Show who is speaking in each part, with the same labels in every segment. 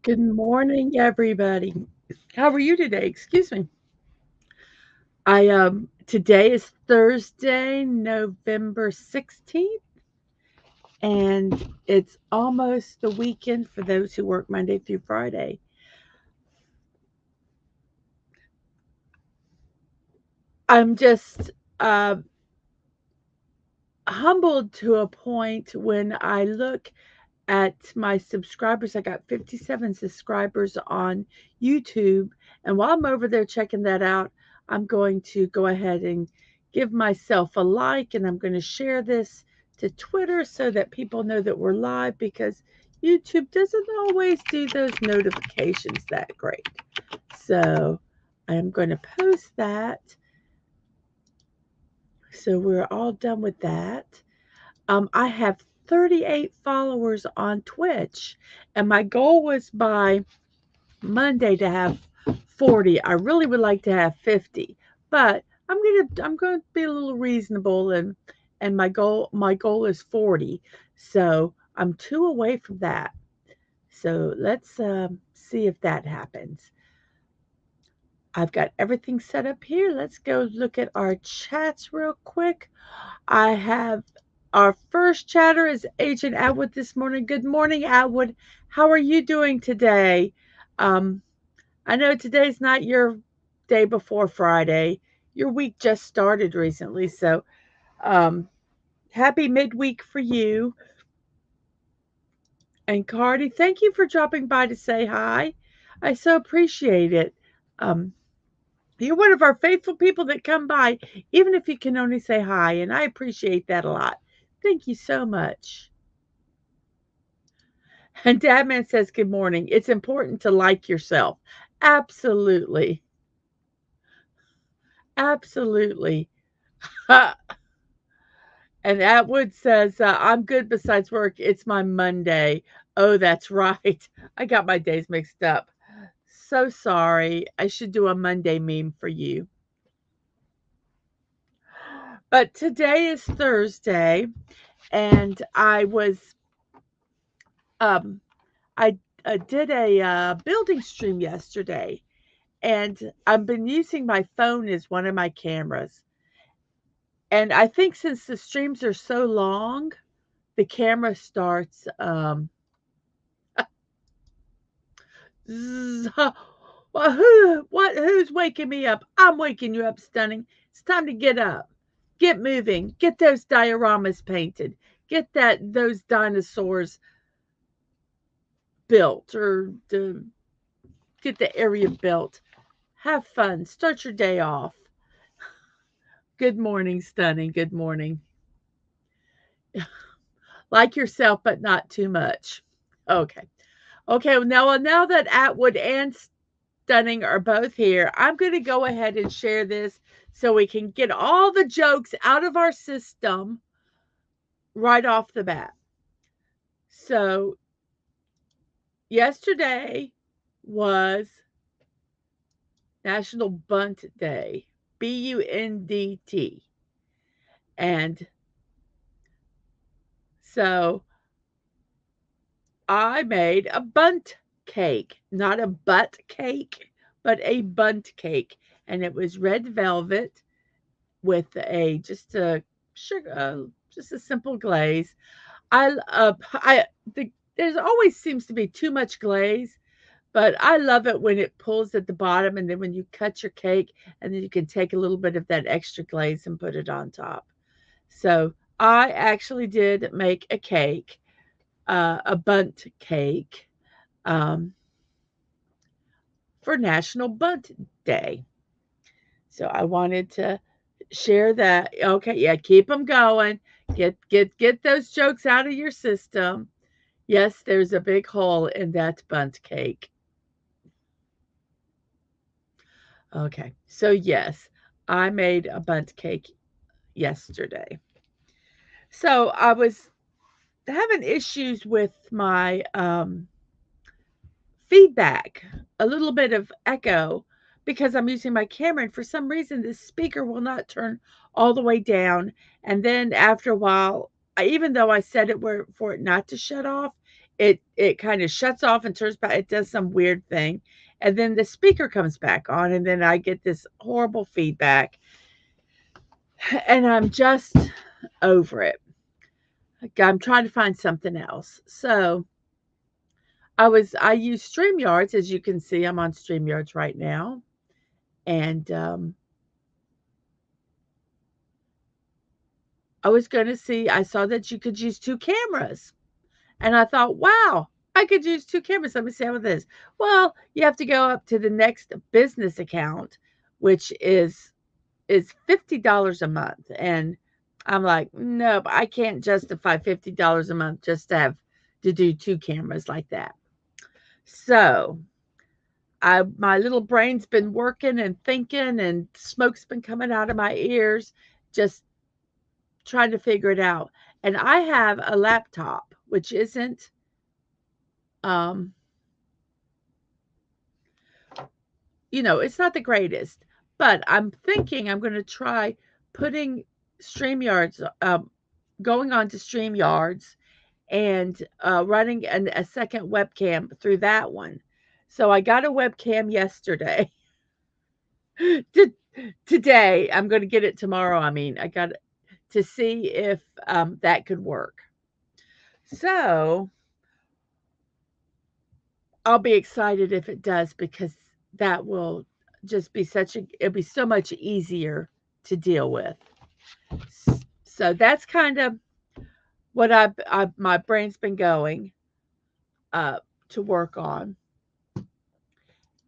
Speaker 1: Good morning, everybody. How are you today? Excuse me. Today is Thursday, November 16th, and it's almost the weekend for those who work Monday through Friday. I'm just uh, humbled to a point when I look at my subscribers. I got 57 subscribers on YouTube. And while I'm over there checking that out, I'm going to go ahead and give myself a like, and I'm going to share this to Twitter so that people know that we're live, because YouTube doesn't always do those notifications that great. So I'm going to post that. So we're all done with that. I have 38 followers on Twitch, and my goal was by Monday to have 40. I really would like to have 50, but I'm gonna be a little reasonable, and my goal is 40. So I'm 2 away from that. So let's see if that happens. I've got everything set up here. Let's go look at our chats real quick. I have our first chatter is Agent Atwood this morning. Good morning, Atwood. How are you doing today? Um, I know today's not your day before Friday. Your week just started recently, so um, happy midweek for you. And Cardi, thank you for dropping by to say hi. I so appreciate it. Um, you're one of our faithful people that come by, even if you can only say hi, and I appreciate that a lot. Thank you so much. And Dadman says, good morning. It's important to like yourself. Absolutely. Absolutely. And Atwood says, I'm good besides work. It's my Monday. Oh, that's right. I got my days mixed up. So sorry. I should do a Monday meme for you. But today is Thursday, and um, I did a building stream yesterday, and I've been using my phone as one of my cameras. And I think since the streams are so long, the camera starts zzz, well, who's waking me up? I'm waking you up, Stunning. It's time to get up. Get moving. Get those dioramas painted. Get those dinosaurs built, or get the area built. Have fun. Start your day off. Good morning, Stunning. Good morning. Like yourself, but not too much. Okay. Okay, now that Atwood and Stunning are both here, I'm going to go ahead and share this so we can get all the jokes out of our system right off the bat. So, yesterday was National Bunt Day, BUNDT. And so I made a bunt cake, not a butt cake, but a bunt cake. And it was red velvet with just a simple glaze. There's always seems to be too much glaze, but I love it when it pulls at the bottom, and then when you cut your cake, and then you can take a little bit of that extra glaze and put it on top. So I actually did make a cake, a bunt cake, um, for National Bunt Day. So I wanted to share that. Okay, yeah, keep them going. Get those jokes out of your system. Yes, there's a big hole in that bunt cake. Okay, so yes, I made a bunt cake yesterday. So I was having issues with my feedback, a little bit of echo, because I'm using my camera, and for some reason this speaker will not turn all the way down. And then after a while, even though I set it for it not to shut off, it kind of shuts off and turns back. It does some weird thing, and then the speaker comes back on, and then I get this horrible feedback, and I'm just over it. Like, I'm trying to find something else. So I use StreamYards, as you can see. I'm on StreamYards right now, and I was going to see. I saw that you could use two cameras. And I thought, wow, I could use two cameras. Let me see how it is. Well, you have to go up to the next business account, which is $50 a month. And I'm like, nope, I can't justify $50 a month just to have to do two cameras like that. So my little brain's been working and thinking, and smoke's been coming out of my ears, just trying to figure it out. And I have a laptop, which isn't um it's not the greatest, but I'm thinking I'm going to try putting StreamYards, going on to StreamYards and running a second webcam through that one. So I got a webcam yesterday. Today, I'm going to get it tomorrow. I mean, I got to see if that could work. So I'll be excited if it does, because that will just be it'll be so much easier to deal with. So that's kind of what my brain's been going to work on.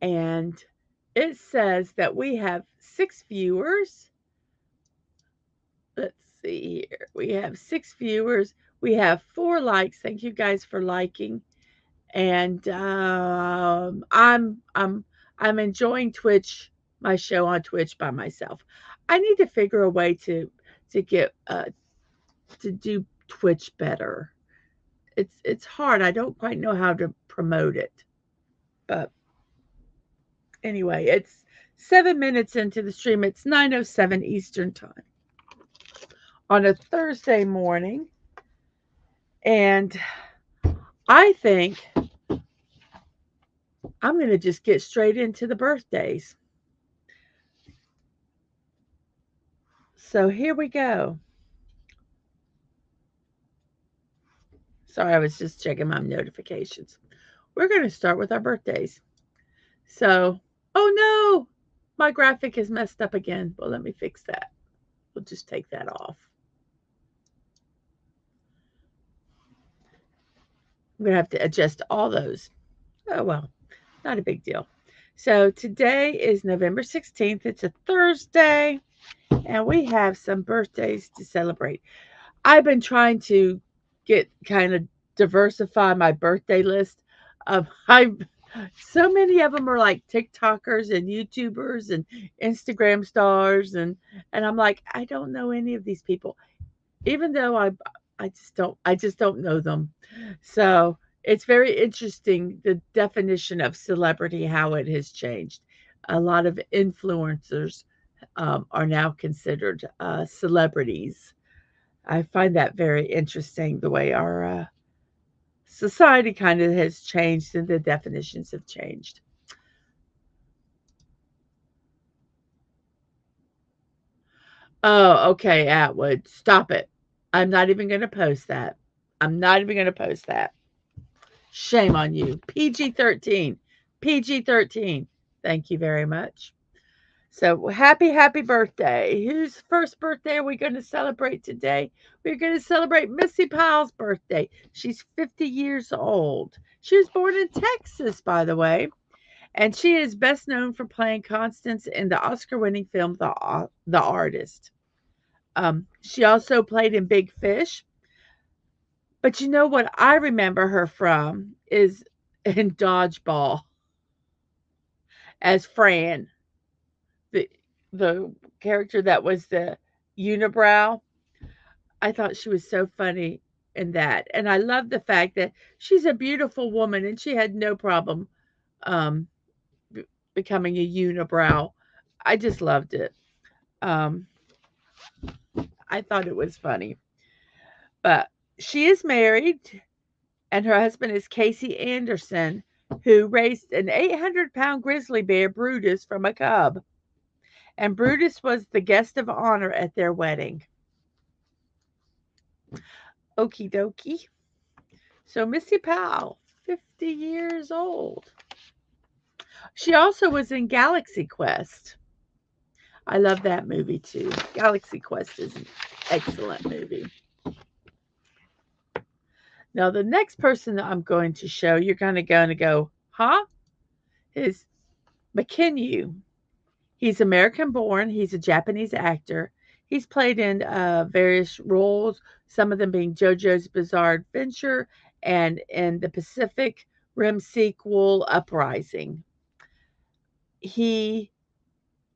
Speaker 1: And it says that we have 6 viewers. Let's see here. We have 6 viewers. We have 4 likes. Thank you guys for liking. And I'm enjoying my show on Twitch by myself. I need to figure a way to get to do Twitch better. It's hard. I don't quite know how to promote it. But anyway, it's 7 minutes into the stream. It's 9:07 Eastern Time on a Thursday morning. And I think I'm going to just get straight into the birthdays. So here we go. Sorry, I was just checking my notifications. We're going to start with our birthdays. So, oh no, my graphic is messed up again. Well, let me fix that. We'll just take that off. I'm going to have to adjust all those. Oh, well, not a big deal. So today is November 16th. It's a Thursday, and we have some birthdays to celebrate. I've been trying to kind of diversify my birthday list. So many of them are like TikTokers and YouTubers and Instagram stars, and I'm like, I don't know any of these people, even though I just don't know them. So it's very interesting, the definition of celebrity, how it has changed. A lot of influencers are now considered celebrities. I find that very interesting, the way our society kind of has changed and the definitions have changed. Oh, okay, Atwood, stop it. I'm not even going to post that. I'm not even going to post that. Shame on you. PG-13. PG-13. Thank you very much. So happy birthday. Whose first birthday are we going to celebrate today? We're going to celebrate Missy Powell's birthday. She's 50 years old. She was born in Texas, by the way. And she is best known for playing Constance in the Oscar-winning film The Artist. She also played in Big Fish. But you know what I remember her from is in Dodgeball as Fran, the the character that was the unibrow. I thought she was so funny in that, and I love the fact that she's a beautiful woman and she had no problem um, becoming a unibrow. I just loved it. Um, I thought it was funny. But she is married and her husband is Casey Anderson, who raised an 800-pound grizzly bear, Brutus, from a cub. And Brutus was the guest of honor at their wedding. Okie dokie. So Missy Powell, 50 years old. She also was in Galaxy Quest. I love that movie too. Galaxy Quest is an excellent movie. Now, the next person that I'm going to show, you're going to go, huh? Is McKinnon. He's American born. He's a Japanese actor. He's played in various roles, some of them being JoJo's Bizarre Adventure and in the Pacific Rim sequel, Uprising. He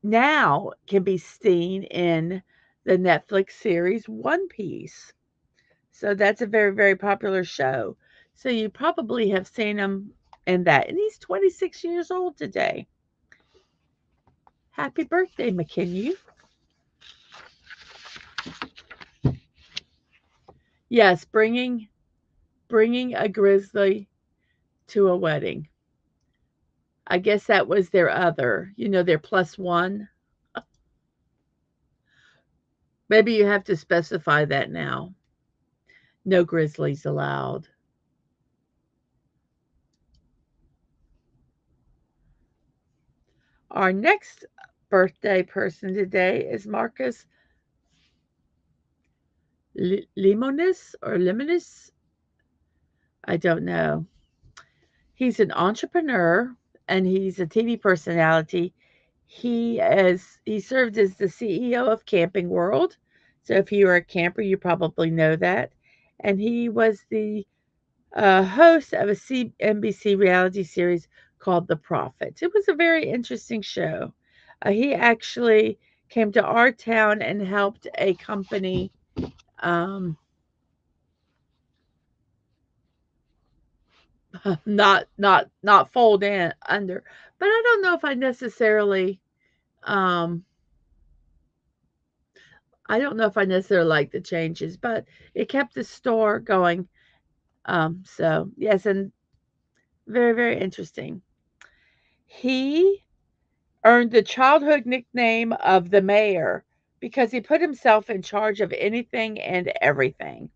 Speaker 1: now can be seen in the Netflix series One Piece. So that's a very, very popular show. So you probably have seen him in that. And he's 26 years old today. Happy birthday, McKinnon. Yes, bringing a grizzly to a wedding. I guess that was their other, their plus one. Maybe you have to specify that now. No grizzlies allowed. Our next birthday person today is Marcus Limonis. I don't know. He's an entrepreneur and he's a TV personality. He served as the CEO of Camping World. So if you are a camper, you probably know that. And he was the host of a CNBC reality series called The Prophets. It was a very interesting show. He actually came to our town and helped a company not fold in under. But I don't know if I necessarily I don't know if I necessarily like the changes, but it kept the store going. So yes, and very, very interesting. He earned the childhood nickname of the mayor because he put himself in charge of anything and everything.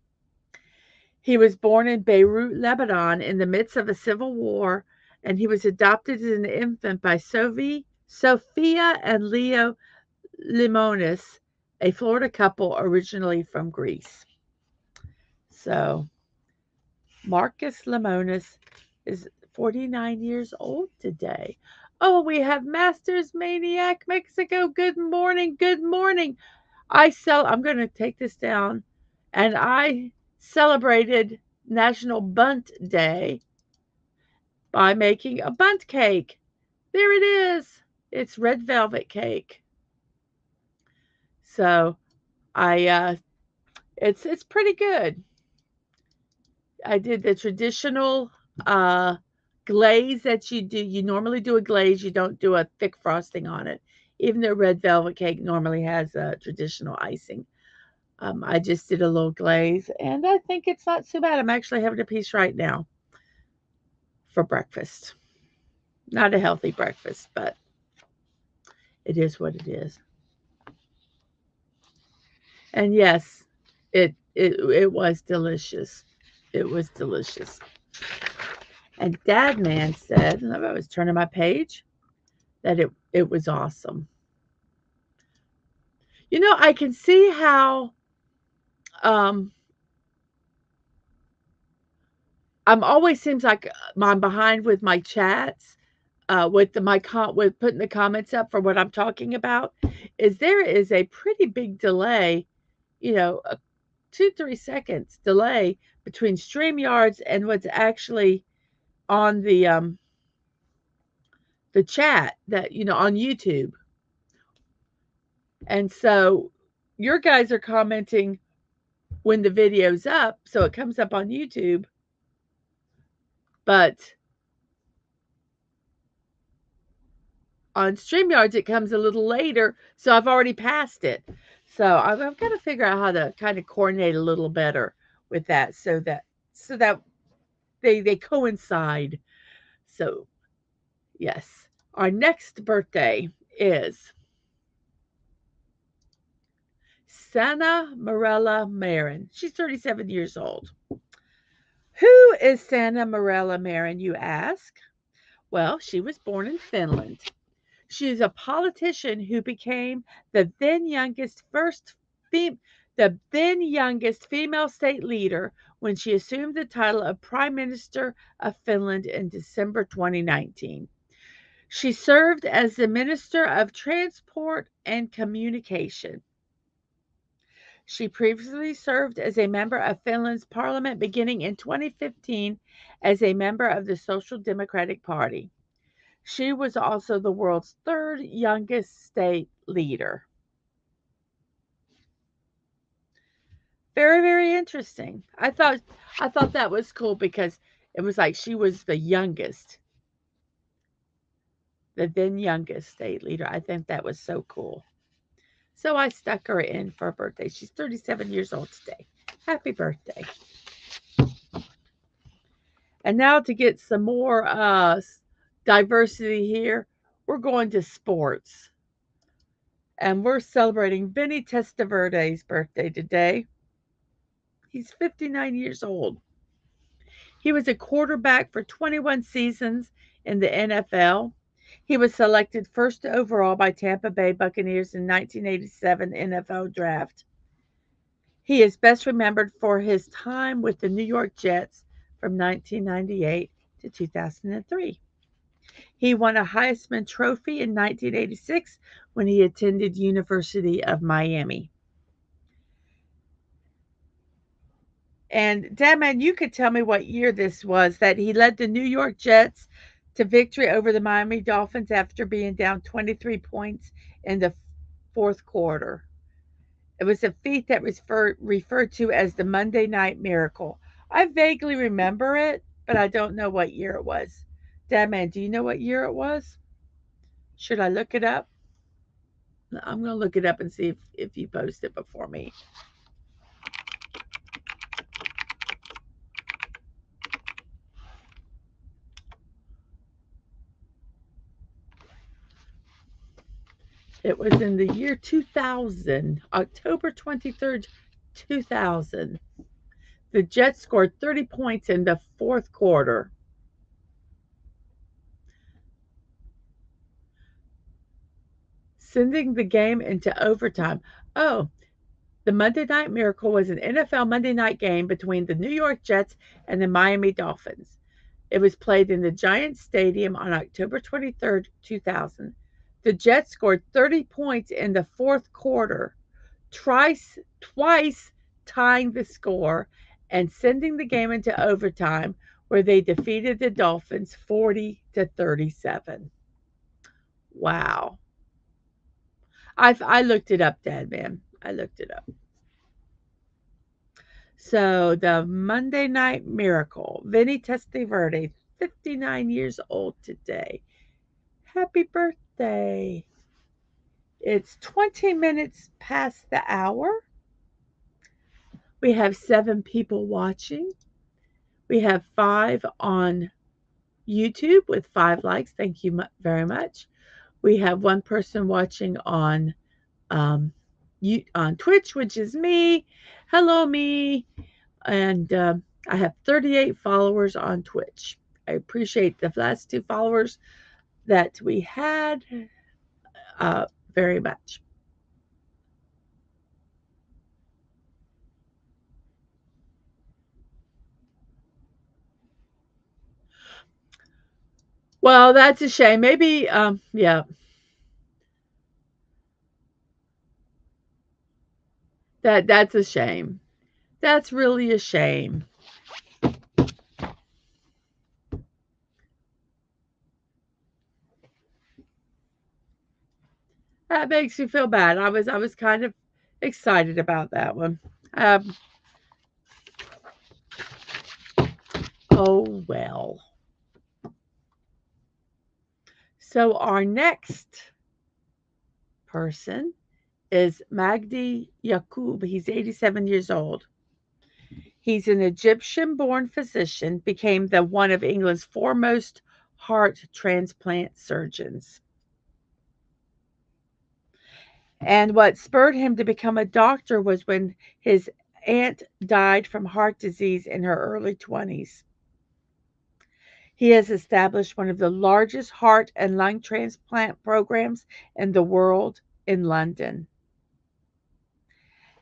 Speaker 1: He was born in Beirut, Lebanon, in the midst of a civil war, and he was adopted as an infant by Sophia and Leo Limonis, a Florida couple originally from Greece. So, Marcus Limonis is 49 years old today. Oh, we have Masters Maniac Mexico. Good morning. Good morning. I'm going to take this down. And I celebrated National Bunt Day by making a bunt cake. There it is. It's red velvet cake. So it's pretty good. I did the traditional glaze that you do. You normally do a glaze. You don't do a thick frosting on it. Even though red velvet cake normally has a traditional icing. I just did a little glaze, and I think it's not too bad. I'm actually having a piece right now for breakfast. Not a healthy breakfast, but it is what it is. And yes, it was delicious. It was delicious. And Dadman said, and I was turning my page, that it was awesome. I can see how I'm always seems like I'm behind with my chats, with with putting the comments up for what I'm talking about. There is a pretty big delay, a 2-3 seconds delay between StreamYards and what's actually on the chat that on YouTube. And so your guys are commenting when the video's up, so it comes up on YouTube. But on StreamYards, it comes a little later, so I've already passed it. So I've got to figure out how to kind of coordinate a little better with that, so that they coincide. So, yes. Our next birthday is Santa Morella Marin. She's 37 years old. Who is Santa Morella Marin, you ask? Well, she was born in Finland. She is a politician who became the then youngest the then youngest female state leader when she assumed the title of Prime Minister of Finland in December 2019. She served as the Minister of Transport and Communication. She previously served as a member of Finland's parliament beginning in 2015 as a member of the Social Democratic Party. She was also the world's third youngest state leader. Very, very interesting. I thought that was cool because it was like she was the youngest, the then youngest state leader. I think that was so cool. So I stuck her in for her birthday. She's 37 years old today. Happy birthday. And now to get some more diversity here, we're going to sports. And we're celebrating Vinny Testaverde's birthday today. He's 59 years old. He was a quarterback for 21 seasons in the NFL. He was selected first overall by Tampa Bay Buccaneers in 1987 NFL Draft. He is best remembered for his time with the New York Jets from 1998 to 2003. He won a Heisman Trophy in 1986 when he attended University of Miami. And Dadman, you could tell me what year this was that he led the New York Jets to victory over the Miami Dolphins after being down 23 points in the fourth quarter. It was a feat that was referred to as the Monday Night Miracle. I vaguely remember it, but I don't know what year it was. Dadman, do you know what year it was? Should I look it up? I'm going to look it up and see if you post it before me. It was in the year 2000, October 23rd, 2000. The Jets scored 30 points in the fourth quarter. Sending the game into overtime. Oh, the Monday Night Miracle was an NFL Monday night game between the New York Jets and the Miami Dolphins. It was played in the Giants Stadium on October 23rd, 2000. The Jets scored 30 points in the fourth quarter, twice tying the score and sending the game into overtime where they defeated the Dolphins 40-37. Wow. I looked it up, Dadman. I looked it up. So the Monday Night Miracle, Vinny Testaverde, 59 years old today. Happy birthday. It's 20 minutes past the hour. We have 7 people watching. We have 5 on YouTube with 5 likes. Thank you very much. We have 1 person watching on Twitch, which is me. Hello, me. And I have 38 followers on Twitch. I appreciate the last 2 followers that we had very much. Well, that's a shame. Maybe, yeah. That's a shame. That's really a shame. That makes you feel bad. I was kind of excited about that one. Oh well. So our next person is Magdi Yaqub. He's 87 years old. He's an Egyptian-born physician, became the one of England's foremost heart transplant surgeons. And what spurred him to become a doctor was when his aunt died from heart disease in her early 20s. He has established one of the largest heart and lung transplant programs in the world in London.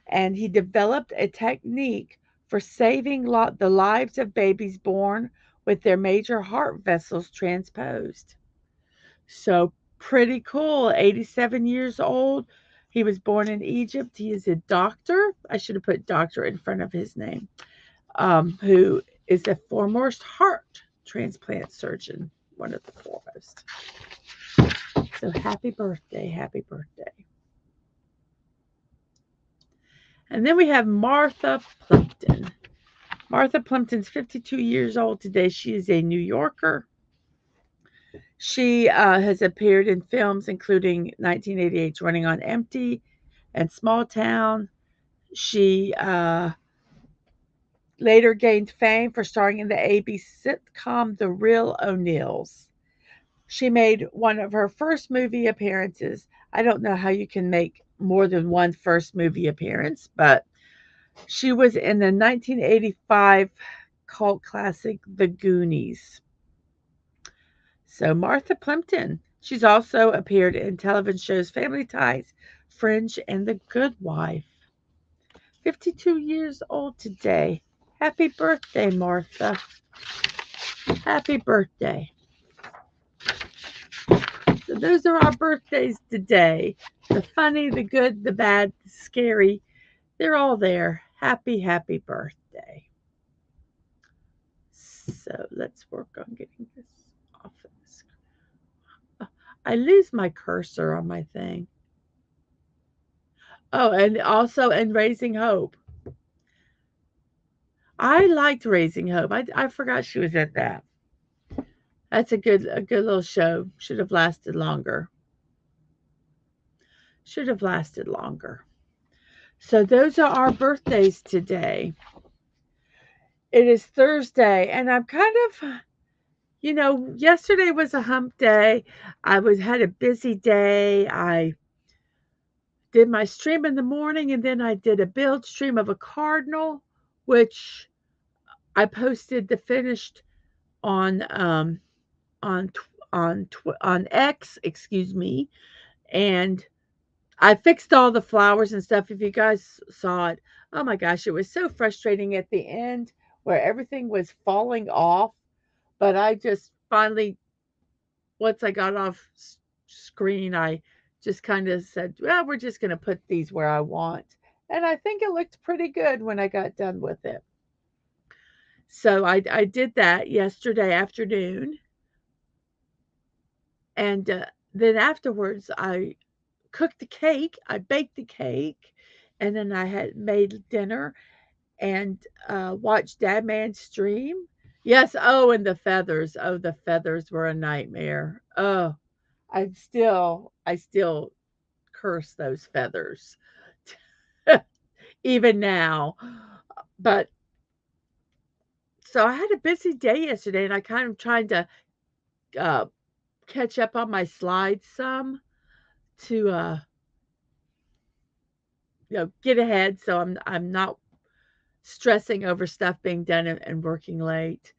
Speaker 1: And he developed a technique for saving the lives of babies born with their major heart vessels transposed. So pretty cool. 87 years old. He was born in Egypt. He is a doctor. I should have put doctor in front of his name, who is the foremost heart transplant surgeon, one of the foremost. So happy birthday, happy birthday. And then we have Martha Plimpton. Martha Plimpton's 52 years old today. She is a New Yorker. She has appeared in films including 1988's Running on Empty and Small Town. She later gained fame for starring in the ABC sitcom The Real O'Neills. She made one of her first movie appearances. I don't know how you can make more than one first movie appearance, but she was in the 1985 cult classic The Goonies. So Martha Plimpton. She's also appeared in television shows Family Ties, Fringe, and The Good Wife. 52 years old today. Happy birthday, Martha. Happy birthday. So those are our birthdays today. The funny, the good, the bad, the scary. They're all there. Happy, happy birthday. So let's work on getting this off of the screen. I lose my cursor on my thing. Oh, and also in Raising Hope. I liked Raising Hope. I forgot she was in that. That's a good little show. Should have lasted longer. Should have lasted longer. So those are our birthdays today. It is Thursday, and I'm kind of, yesterday was a hump day. I had a busy day. I did my stream in the morning, and then I did a build stream of a cardinal, which I posted the finished on on X, excuse me, and I fixed all the flowers and stuff. If you guys saw it, oh my gosh, it was so frustrating at the end where everything was falling off. But I just finally, once I got off screen, I just kind of said, well, we're just going to put these where I want. And I think it looked pretty good when I got done with it. So I did that yesterday afternoon. And then afterwards, I cooked the cake. I baked the cake. And then I had made dinner and watched Dadman stream. Yes. Oh, and the feathers. Oh, the feathers were a nightmare. Oh, I still curse those feathers even now. But so I had a busy day yesterday, and I kind of tried to catch up on my slides some to get ahead, so I'm not stressing over stuff being done and working late.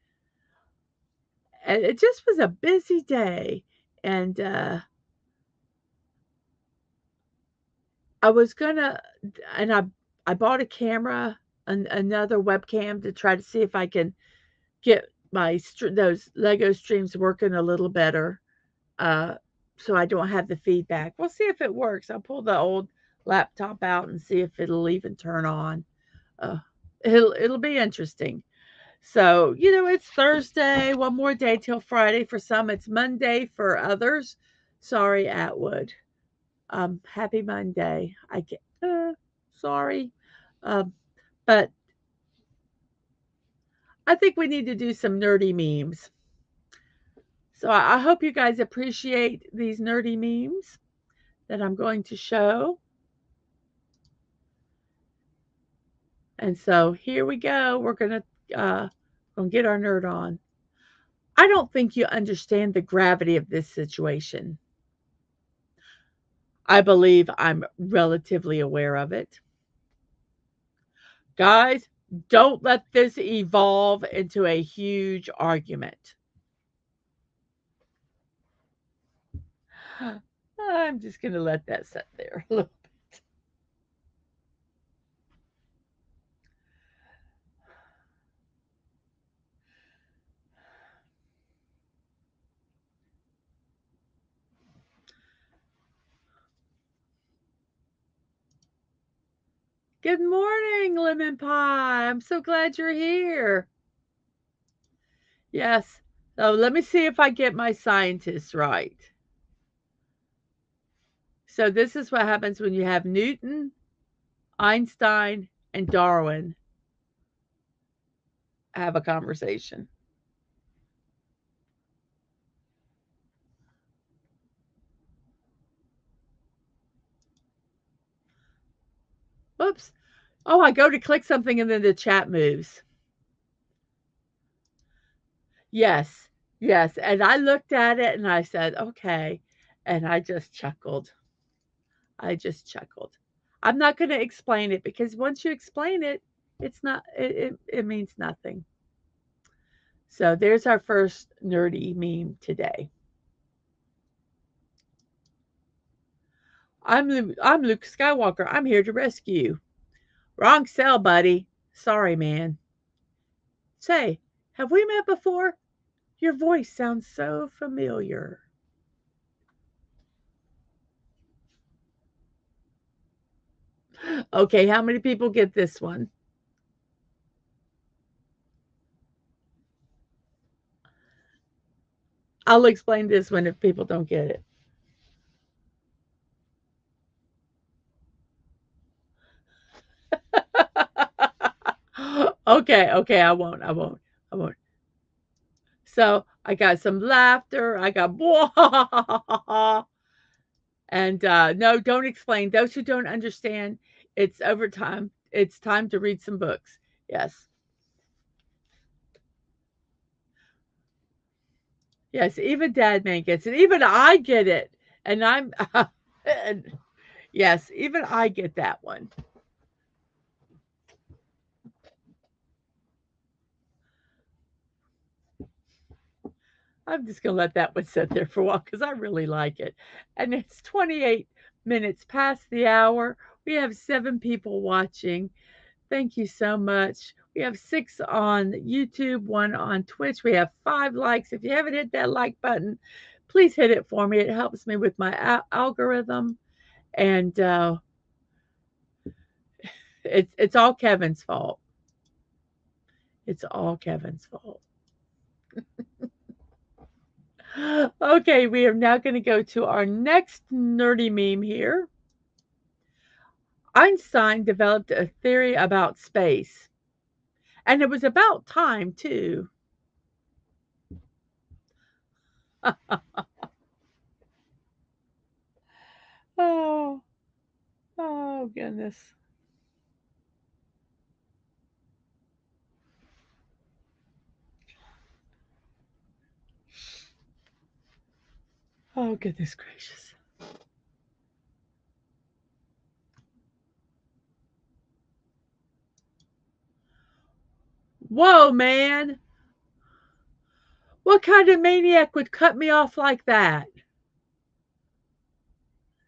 Speaker 1: And it just was a busy day, and I was gonna, and I bought a camera, another webcam to try to see if I can get those Lego streams working a little better, so I don't have the feedback. We'll see if it works. I'll pull the old laptop out and see if it'll even turn on. It'll be interesting. So, it's Thursday, one more day till Friday. For some, it's Monday. For others, sorry, Atwood. Happy Monday. Sorry. But I think we need to do some nerdy memes. So I hope you guys appreciate these nerdy memes that I'm going to show. And so here we go. We're gonna get our nerd on. I don't think you understand the gravity of this situation. I believe I'm relatively aware of it. Guys, don't let this evolve into a huge argument. I'm just going to let that sit there a little bit. Good morning, Lemon Pie. I'm so glad you're here. Yes. So let me see if I get my scientists right. So this is what happens when you have Newton, Einstein, and Darwin have a conversation. Whoops. Oh, I go to click something and then the chat moves. Yes, yes. And I looked at it and I said, okay. And I just chuckled. I just chuckled. I'm not going to explain it because once you explain it, it's not, it means nothing. So there's our first nerdy meme today. I'm Luke Skywalker. I'm here to rescue you. Wrong cell, buddy. Sorry, man. Say, have we met before? Your voice sounds so familiar. Okay, how many people get this one? I'll explain this one if people don't get it. Okay, I won't. So I got some laughter. I got and no, don't explain. Those who don't understand, it's overtime. It's time to read some books. Yes, yes. Even Dadman gets it. Even I get it, and I'm. And yes, even I get that one. I'm just gonna let that one sit there for a while because I really like it. And it's 28 minutes past the hour. We have 7 people watching. Thank you so much. We have 6 on YouTube, 1 on Twitch. We have 5 likes. If you haven't hit that like button, please hit it for me. It helps me with my algorithm. And it's all Kevin's fault. It's all Kevin's fault. Okay, we are now going to go to our next nerdy meme here. Einstein developed a theory about space, and it was about time, too. Oh, oh, goodness. Oh, goodness gracious. Whoa, man. What kind of maniac would cut me off like that?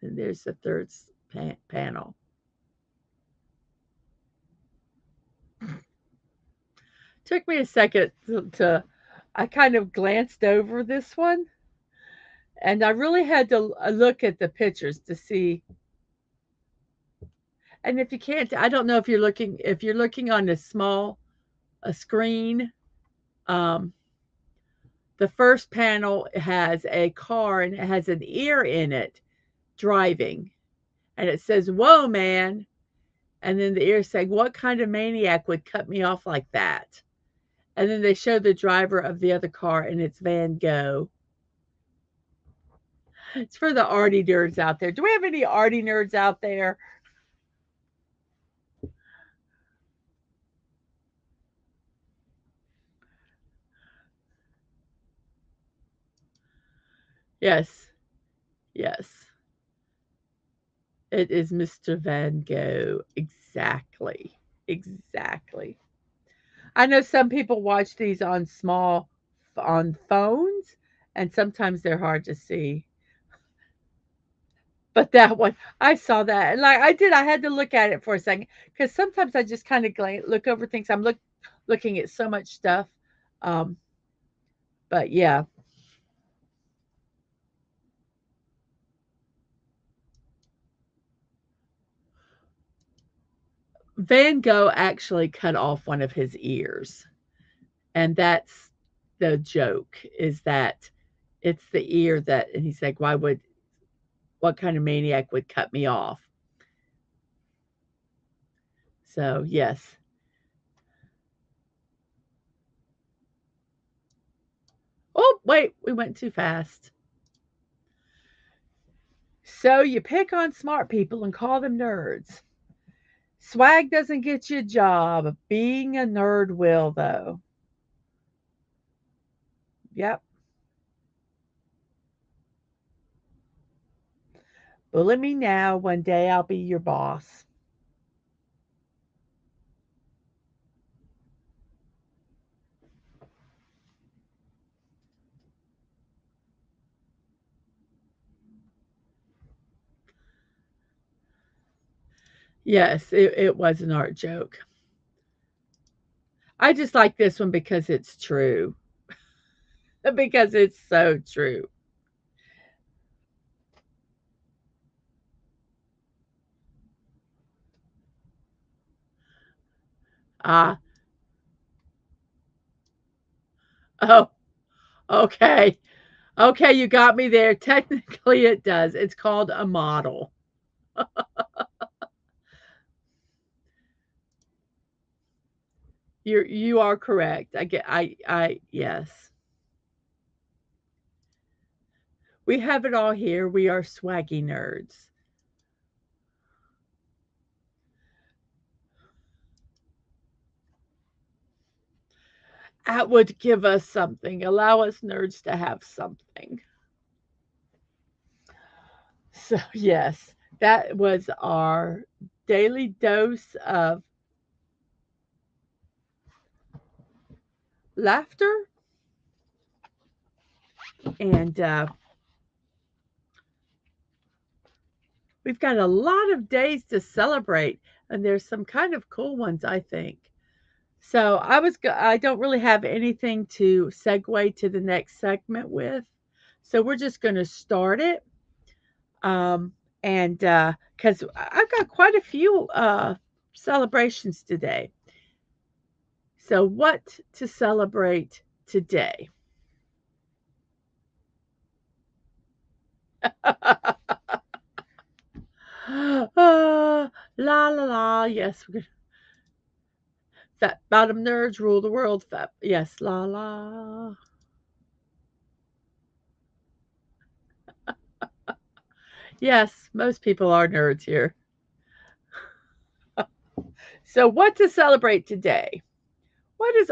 Speaker 1: And there's the third panel. Took me a second to I kind of glanced over this one, and I really had to look at the pictures to see. And if you can't, I don't know if you're looking on a screen. Um, the first panel has a car and it has an ear in it driving, and it says, "Whoa, man." And then the ear saying, "What kind of maniac would cut me off like that?" And then they show the driver of the other car, and it's Van Gogh. It's for the arty nerds out there. Do we have any arty nerds out there? Yes. Yes. It is Mr. Van Gogh. Exactly. Exactly. I know some people watch these on phones, and sometimes they're hard to see. But that one, I saw that, and like I had to look at it for a second because sometimes I just kind of look over things. I'm looking at so much stuff, um, but yeah, Van Gogh actually cut off one of his ears, and that's the joke is that it's the ear that, and he's like, what kind of maniac would cut me off? So yes. Oh wait, we went too fast. So you pick on smart people and call them nerds. Swag doesn't get you a job. Being a nerd will, though. Yep. Bully me now. One day I'll be your boss. Yes, it was an art joke. I just like this one because it's true. Because it's so true. Ah, oh, okay. Okay, you got me there. Technically, it does. It's called a model. You are correct. Yes. We have it all here. We are swaggy nerds. That would give us something, allow us nerds to have something. So, yes, that was our daily dose of laughter. And we've got a lot of days to celebrate. And there's some kind of cool ones, I think. So I don't really have anything to segue to the next segment with. So we're just going to start it. Um, and because I've got quite a few celebrations today. So, what to celebrate today? La la la. Yes, fat bottom nerds rule the world. Fat, yes, la la. Yes, most people are nerds here. So, what to celebrate today?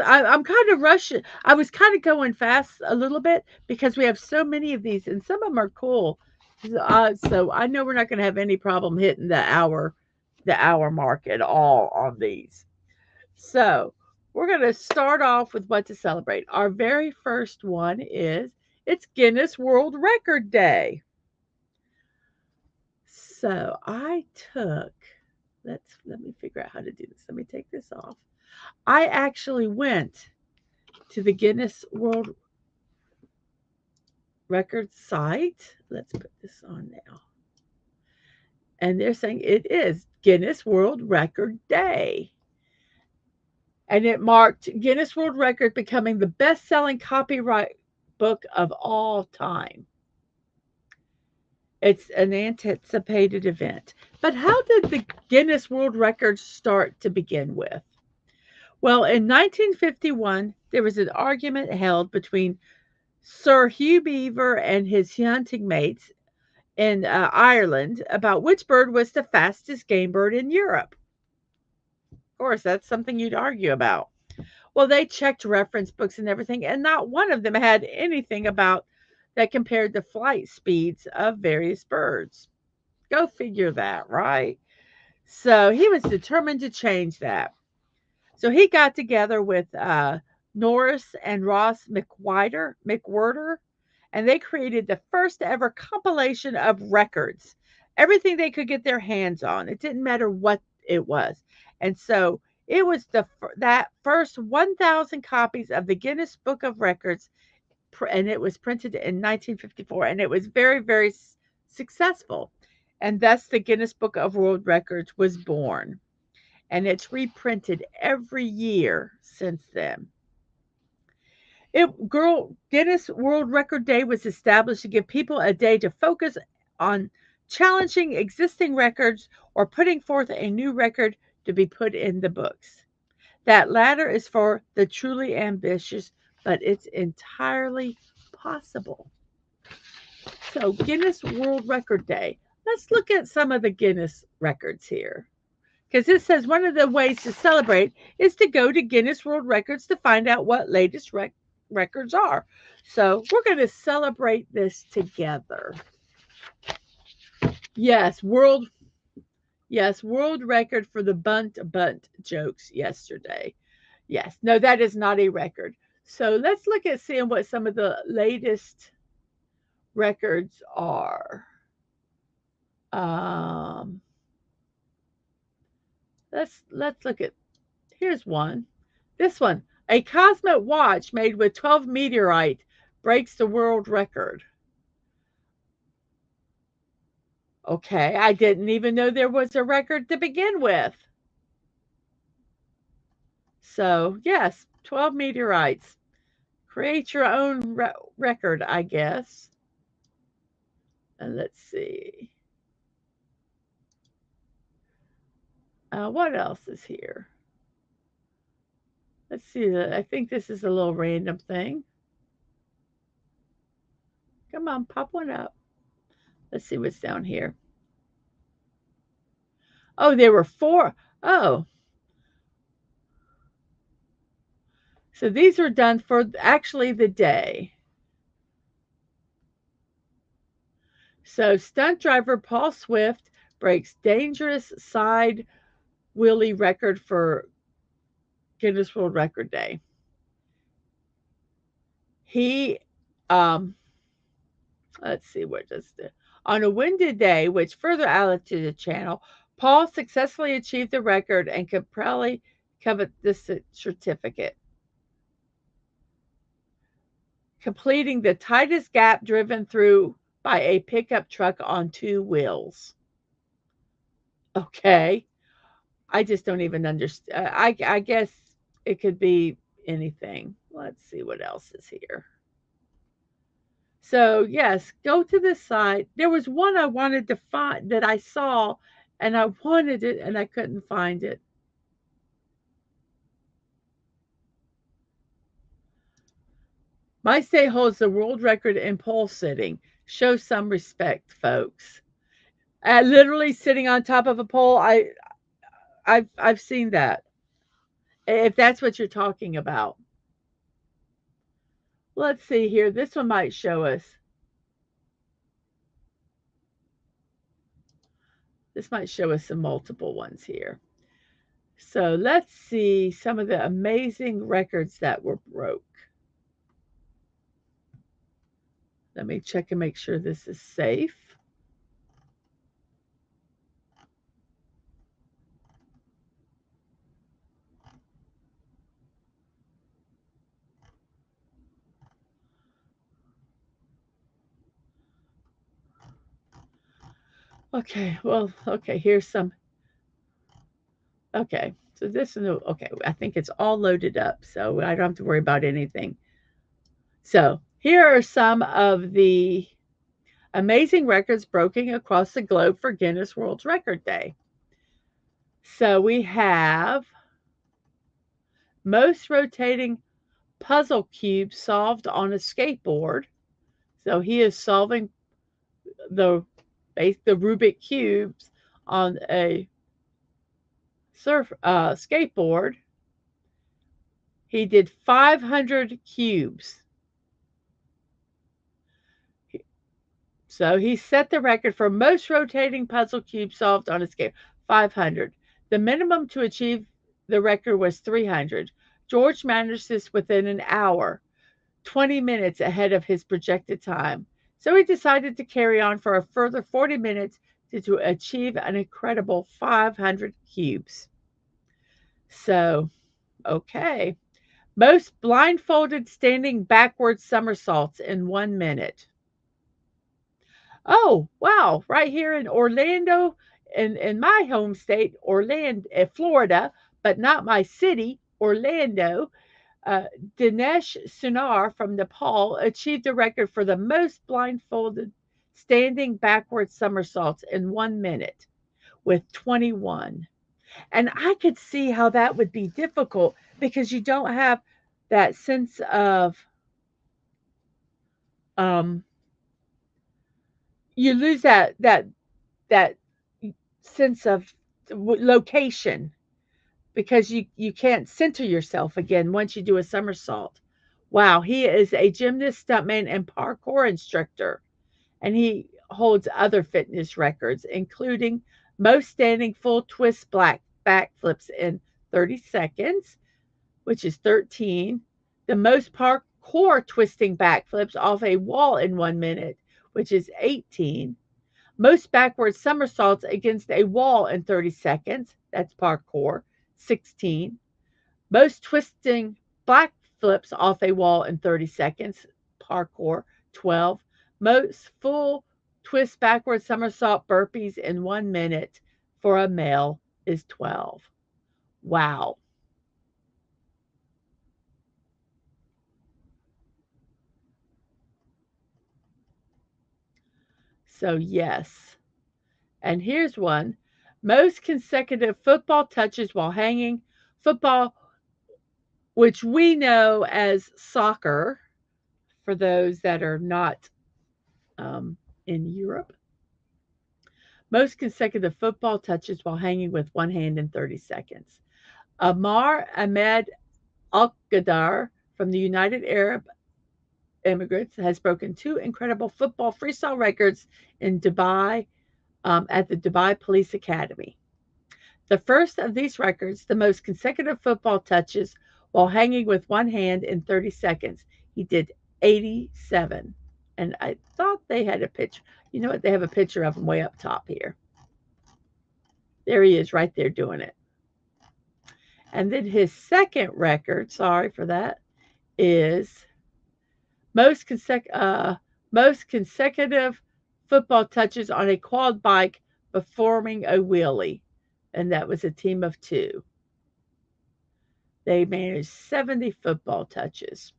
Speaker 1: I'm kind of rushing. I was kind of going fast a little bit because we have so many of these, and some of them are cool. So I know we're not going to have any problem hitting the hour mark at all on these. So we're going to start off with what to celebrate. Our very first one is it's Guinness World Record Day. So I took. Let me figure out how to do this. Let me take this off. I actually went to the Guinness World Record site. Let's put this on now. And they're saying it is Guinness World Record Day. And it marked Guinness World Record becoming the best selling copyright book of all time. It's an anticipated event. But how did the Guinness World Record start to begin with? Well, in 1951, there was an argument held between Sir Hugh Beaver and his hunting mates in Ireland about which bird was the fastest game bird in Europe. Of course, that's something you'd argue about. Well, they checked reference books and everything, and not one of them had anything about that compared the flight speeds of various birds. Go figure that, right? So he was determined to change that. So he got together with Norris and Ross McWhirter, and they created the first ever compilation of records. Everything they could get their hands on. It didn't matter what it was. And so it was that first 1,000 copies of the Guinness Book of Records, and it was printed in 1954, and it was very, very successful. And thus the Guinness Book of World Records was born, and it's reprinted every year since then. Guinness World Record Day was established to give people a day to focus on challenging existing records or putting forth a new record to be put in the books. That latter is for the truly ambitious, but it's entirely possible. So, Guinness World Record Day. Let's look at some of the Guinness records here, because it says one of the ways to celebrate is to go to Guinness World Records to find out what latest records are. So we're going to celebrate this together. Yes, world record for the bunt jokes yesterday. Yes, no, that is not a record. So let's look at seeing what some of the latest records are. Let's look at, here's one. This one, a cosmic watch made with 12 meteorite breaks the world record. Okay, I didn't even know there was a record to begin with. So, yes, 12 meteorites. Create your own record, I guess. And let's see. What else is here? Let's see. I think this is a little random thing. Come on, pop one up. Let's see what's down here. Oh, there were 4. Oh. So these were done for actually the day. So stunt driver Paul Swift breaks dangerous side wheelie record for Guinness World Record Day. He, let's see, what does the, on a windy day, which further added to the channel, Paul successfully achieved the record and could proudly covet this certificate, completing the tightest gap driven through by a pickup truck on 2 wheels. Okay. I just don't even understand. I guess it could be anything. Let's see what else is here. So, yes, go to this site. There was one I wanted to find that I saw, and I wanted it, and I couldn't find it. My state holds the world record in pole sitting. Show some respect, folks. Literally sitting on top of a pole. I've seen that. If that's what you're talking about. Let's see here. This one might show us. This might show us some multiple ones here. So let's see some of the amazing records that were broke. Let me check and make sure this is safe. Okay, well, okay, here's some. Okay, so this is, okay, I think it's all loaded up, so I don't have to worry about anything. So here are some of the amazing records broken across the globe for Guinness World Record Day. So we have most rotating puzzle cubes solved on a skateboard. So he is solving the Rubik cubes on a skateboard. He did 500 cubes. So he set the record for most rotating puzzle cubes solved on a scale 500. The minimum to achieve the record was 300. George managed this within an hour, 20 minutes ahead of his projected time. So he decided to carry on for a further 40 minutes to achieve an incredible 500 cubes. So, okay. Most blindfolded standing backwards somersaults in 1 minute. Oh, wow. Right here in Orlando, in my home state, Orlando, Florida, but not my city, Orlando, uh, Dinesh Sunar from Nepal achieved the record for the most blindfolded standing backwards somersaults in 1 minute with 21. And I could see how that would be difficult because you don't have that sense of, um, you lose that sense of location because you can't center yourself again once you do a somersault. Wow, he is a gymnast, stuntman, and parkour instructor, and he holds other fitness records, including most standing full twist black backflips in 30 seconds, which is 13. The most parkour twisting backflips off a wall in 1 minute, which is 18. Most backward somersaults against a wall in 30 seconds, that's parkour, 16. Most twisting black flips off a wall in 30 seconds, parkour, 12. Most full twist backward somersault burpees in 1 minute for a male is 12. Wow. So, yes. And here's one. Most consecutive football touches while hanging. Football, which we know as soccer, for those that are not in Europe. Most consecutive football touches while hanging with one hand in 30 seconds. Amar Ahmed Al Gadar from the United Arab Emirates has broken two incredible football freestyle records in Dubai at the Dubai Police Academy. The first of these records, the most consecutive football touches while hanging with one hand in 30 seconds. He did 87. And I thought they had a picture. You know what? They have a picture of him way up top here. There he is right there doing it. And then his second record, sorry for that, is most, most consecutive football touches on a quad bike performing a wheelie. And that was a team of two. They managed 70 football touches.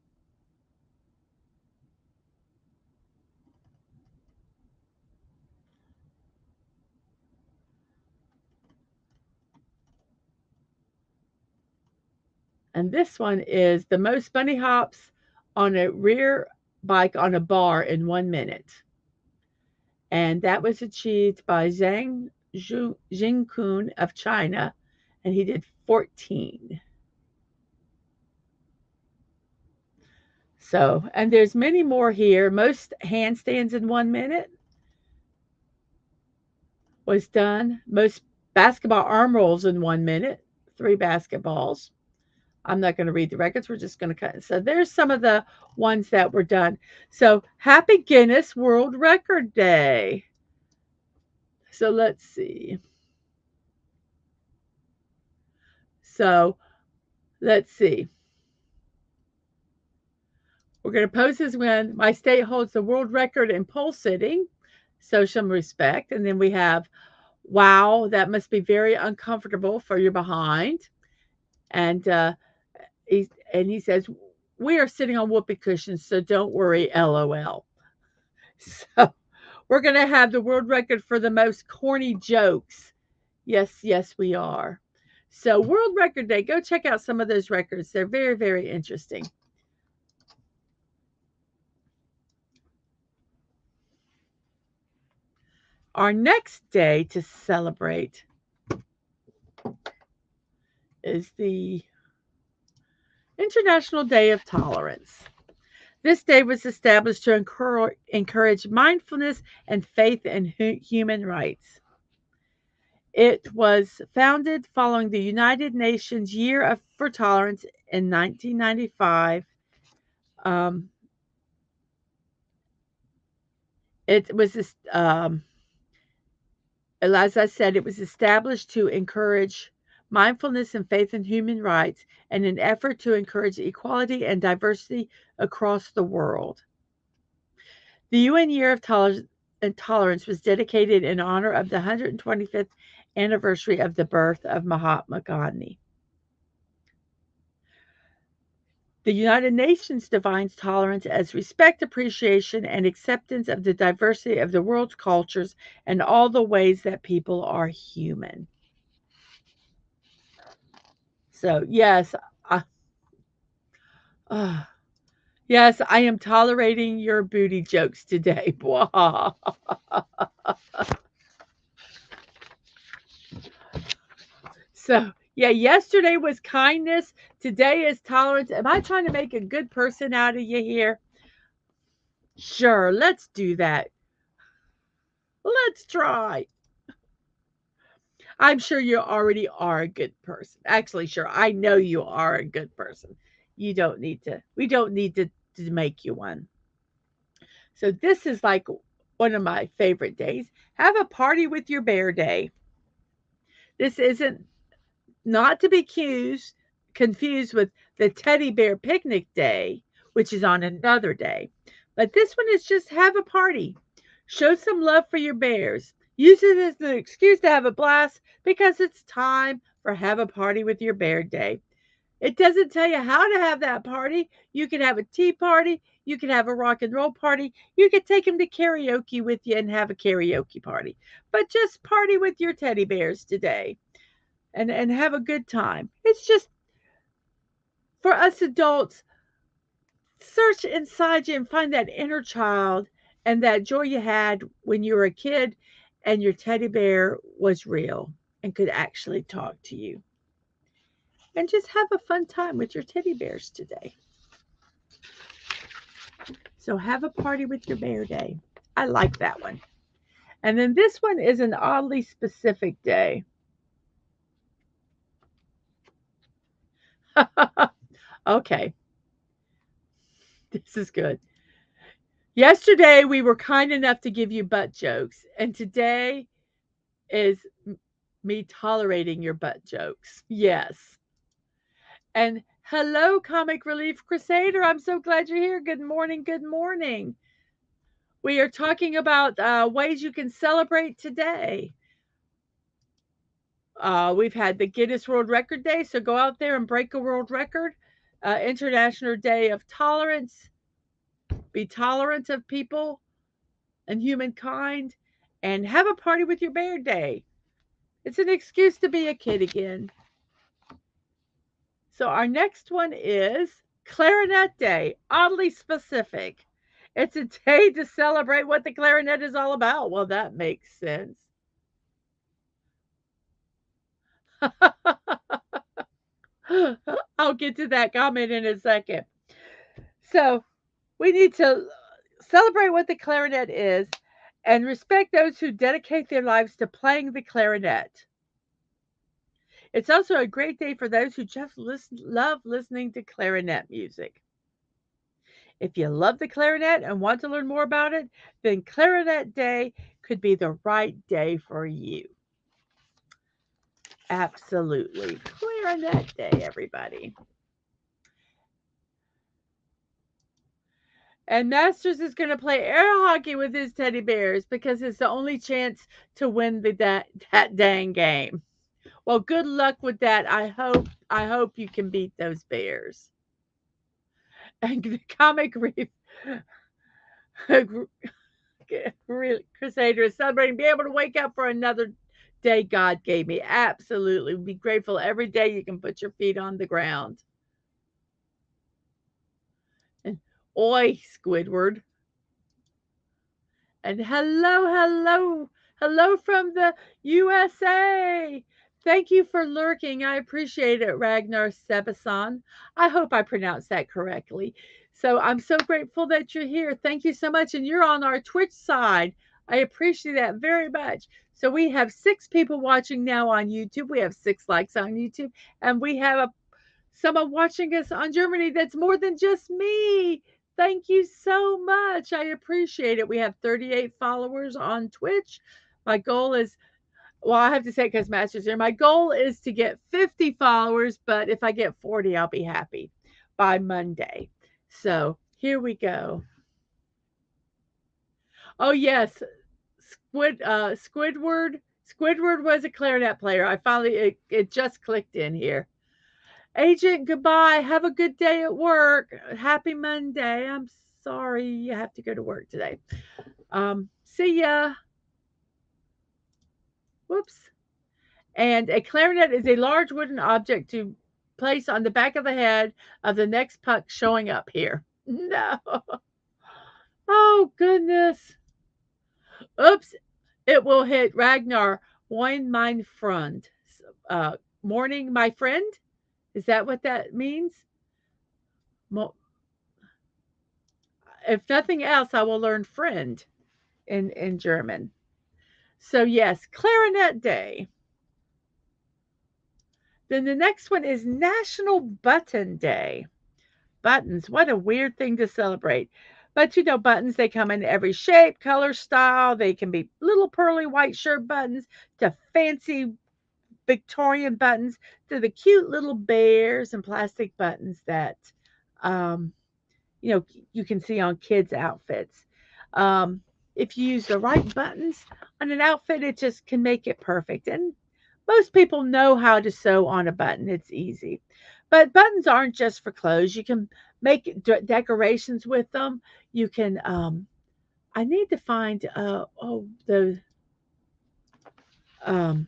Speaker 1: And this one is the most bunny hops on a rear bike on a bar in 1 minute. And that was achieved by Zhang Jingkun of China, and he did 14. So, and there's many more here. Most handstands in 1 minute was done. Most basketball arm rolls in 1 minute, 3 basketballs. I'm not going to read the records. We're just going to cut. So there's some of the ones that were done. So happy Guinness World Record Day. So let's see. So let's see. We're going to post this when my state holds the world record in pole sitting. So some respect. And then we have, wow, that must be very uncomfortable for your behind. And he says, we are sitting on whoopee cushions, so don't worry, LOL. So we're going to have the world record for the most corny jokes. Yes, yes, we are. So World Record Day, go check out some of those records. They're very, very interesting. Our next day to celebrate is the International Day of Tolerance. This day was established to encourage mindfulness and faith in human rights. It was founded following the United Nations for Tolerance in 1995. Um, it was, as I said, it was established to encourage mindfulness and faith in human rights and an effort to encourage equality and diversity across the world. The UN Year of Tolerance was dedicated in honor of the 125th anniversary of the birth of Mahatma Gandhi. The United Nations defines tolerance as respect, appreciation, and acceptance of the diversity of the world's cultures and all the ways that people are human. So, yes, uh, yes, I am tolerating your booty jokes today. So, yeah, yesterday was kindness. Today is tolerance. Am I trying to make a good person out of you here? Sure, let's do that. Let's try. I'm sure you already are a good person. Actually, sure, I know you are a good person. We don't need to make you one. So, this is like one of my favorite days. Have a party with your bear day. This isn't not to be confused with the teddy bear picnic day, which is on another day. But this one is just have a party. Show some love for your bears. Use it as an excuse to have a blast because it's time for have a party with your bear day. It doesn't tell you how to have that party. You can have a tea party. You can have a rock and roll party. You can take them to karaoke with you and have a karaoke party. But just party with your teddy bears today and have a good time. It's just for us adults, search inside you and find that inner child and that joy you had when you were a kid and your teddy bear was real and could actually talk to you. And just have a fun time with your teddy bears today. So have a party with your bear day. I like that one. And then this one is an oddly specific day. Okay, this is good. Yesterday, we were kind enough to give you butt jokes, and today is me tolerating your butt jokes. Yes. And hello, Comic Relief Crusader. I'm so glad you're here. Good morning. Good morning. We are talking about ways you can celebrate today. We've had the Guinness World Record Day, so go out there and break a world record. International Day of Tolerance. Be tolerant of people and humankind, and have a party with your bear day. It's an excuse to be a kid again. So our next one is Clarinet Day, oddly specific. It's a day to celebrate what the clarinet is all about. Well, that makes sense. I'll get to that comment in a second. So we need to celebrate what the clarinet is and respect those who dedicate their lives to playing the clarinet. It's also a great day for those who just love listening to clarinet music. If you love the clarinet and want to learn more about it, then Clarinet Day could be the right day for you. Absolutely. Clarinet Day, everybody. And Masters is going to play air hockey with his teddy bears because it's the only chance to win that dang game. Well, good luck with that. I hope you can beat those bears. And the comic Crusader is celebrating being able to wake up for another day God gave me. Absolutely. Be grateful every day you can put your feet on the ground. And oi, Squidward. And hello from the USA. Thank you for lurking. I appreciate it, Ragnar Sebasan. I hope I pronounced that correctly. So I'm so grateful that you're here. Thank you so much. And you're on our Twitch side. I appreciate that very much. So we have 6 people watching now on YouTube. We have 6 likes on YouTube. And we have someone watching us on Germany that's more than just me. Thank you so much. I appreciate it. We have 38 followers on Twitch. My goal is, well, I have to say because Master's here. My goal is to get 50 followers, but if I get 40, I'll be happy by Monday. So here we go. Oh yes, Squidward. Squidward was a clarinet player. I finally it just clicked in here. Agent, goodbye. Have a good day at work. Happy Monday. I'm sorry you have to go to work today. See ya. Whoops. And a clarinet is a large wooden object to place on the back of the head of the next puck showing up here. No. Oh, goodness. Oops. It will hit Ragnar. Moin, mein Freund. Morning, my friend. Is that what that means? Mo- if nothing else, I will learn friend in German. So, yes, Clarinet Day. Then the next one is National Button Day. Buttons, what a weird thing to celebrate. But you know, buttons, they come in every shape, color, style. They can be little pearly white shirt buttons to fancy Victorian buttons to the cute little bears and plastic buttons that, um, you know, you can see on kids' outfits. Um, if you use the right buttons on an outfit, it just can make it perfect. And most people know how to sew on a button. It's easy. But buttons aren't just for clothes. You can make decorations with them. You can, I need to find, um,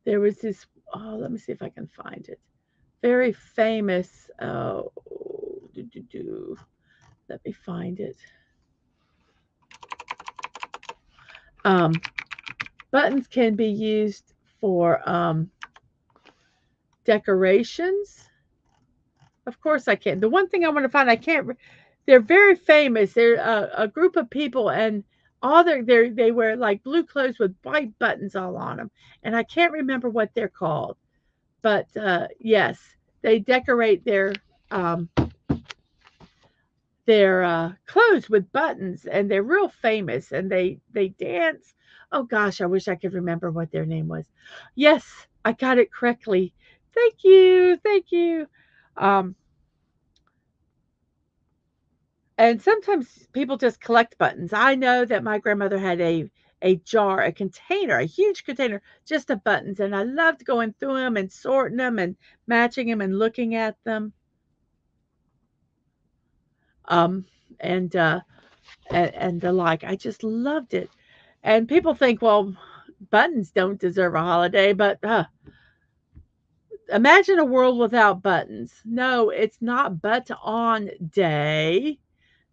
Speaker 1: there was this, oh, let me see if I can find it. Very famous, let me find it. Um, Buttons can be used for decorations. Of course, I can. The one thing I want to find, I can't. They're very famous. They're a group of people, and all they wear like blue clothes with white buttons all on them, and I can't remember what they're called. But yes, they decorate um, their clothes with buttons, and they're real famous, and they dance. Oh gosh, I wish I could remember what their name was. Yes, I got it correctly. Thank you, thank you. Um, and sometimes people just collect buttons. I know that my grandmother had a jar, a container, a huge container just of buttons, and I loved going through them and sorting them and matching them and looking at them. Um, and and the like. I just loved it. And people think, well, buttons don't deserve a holiday, but imagine a world without buttons. No, it's not but on day.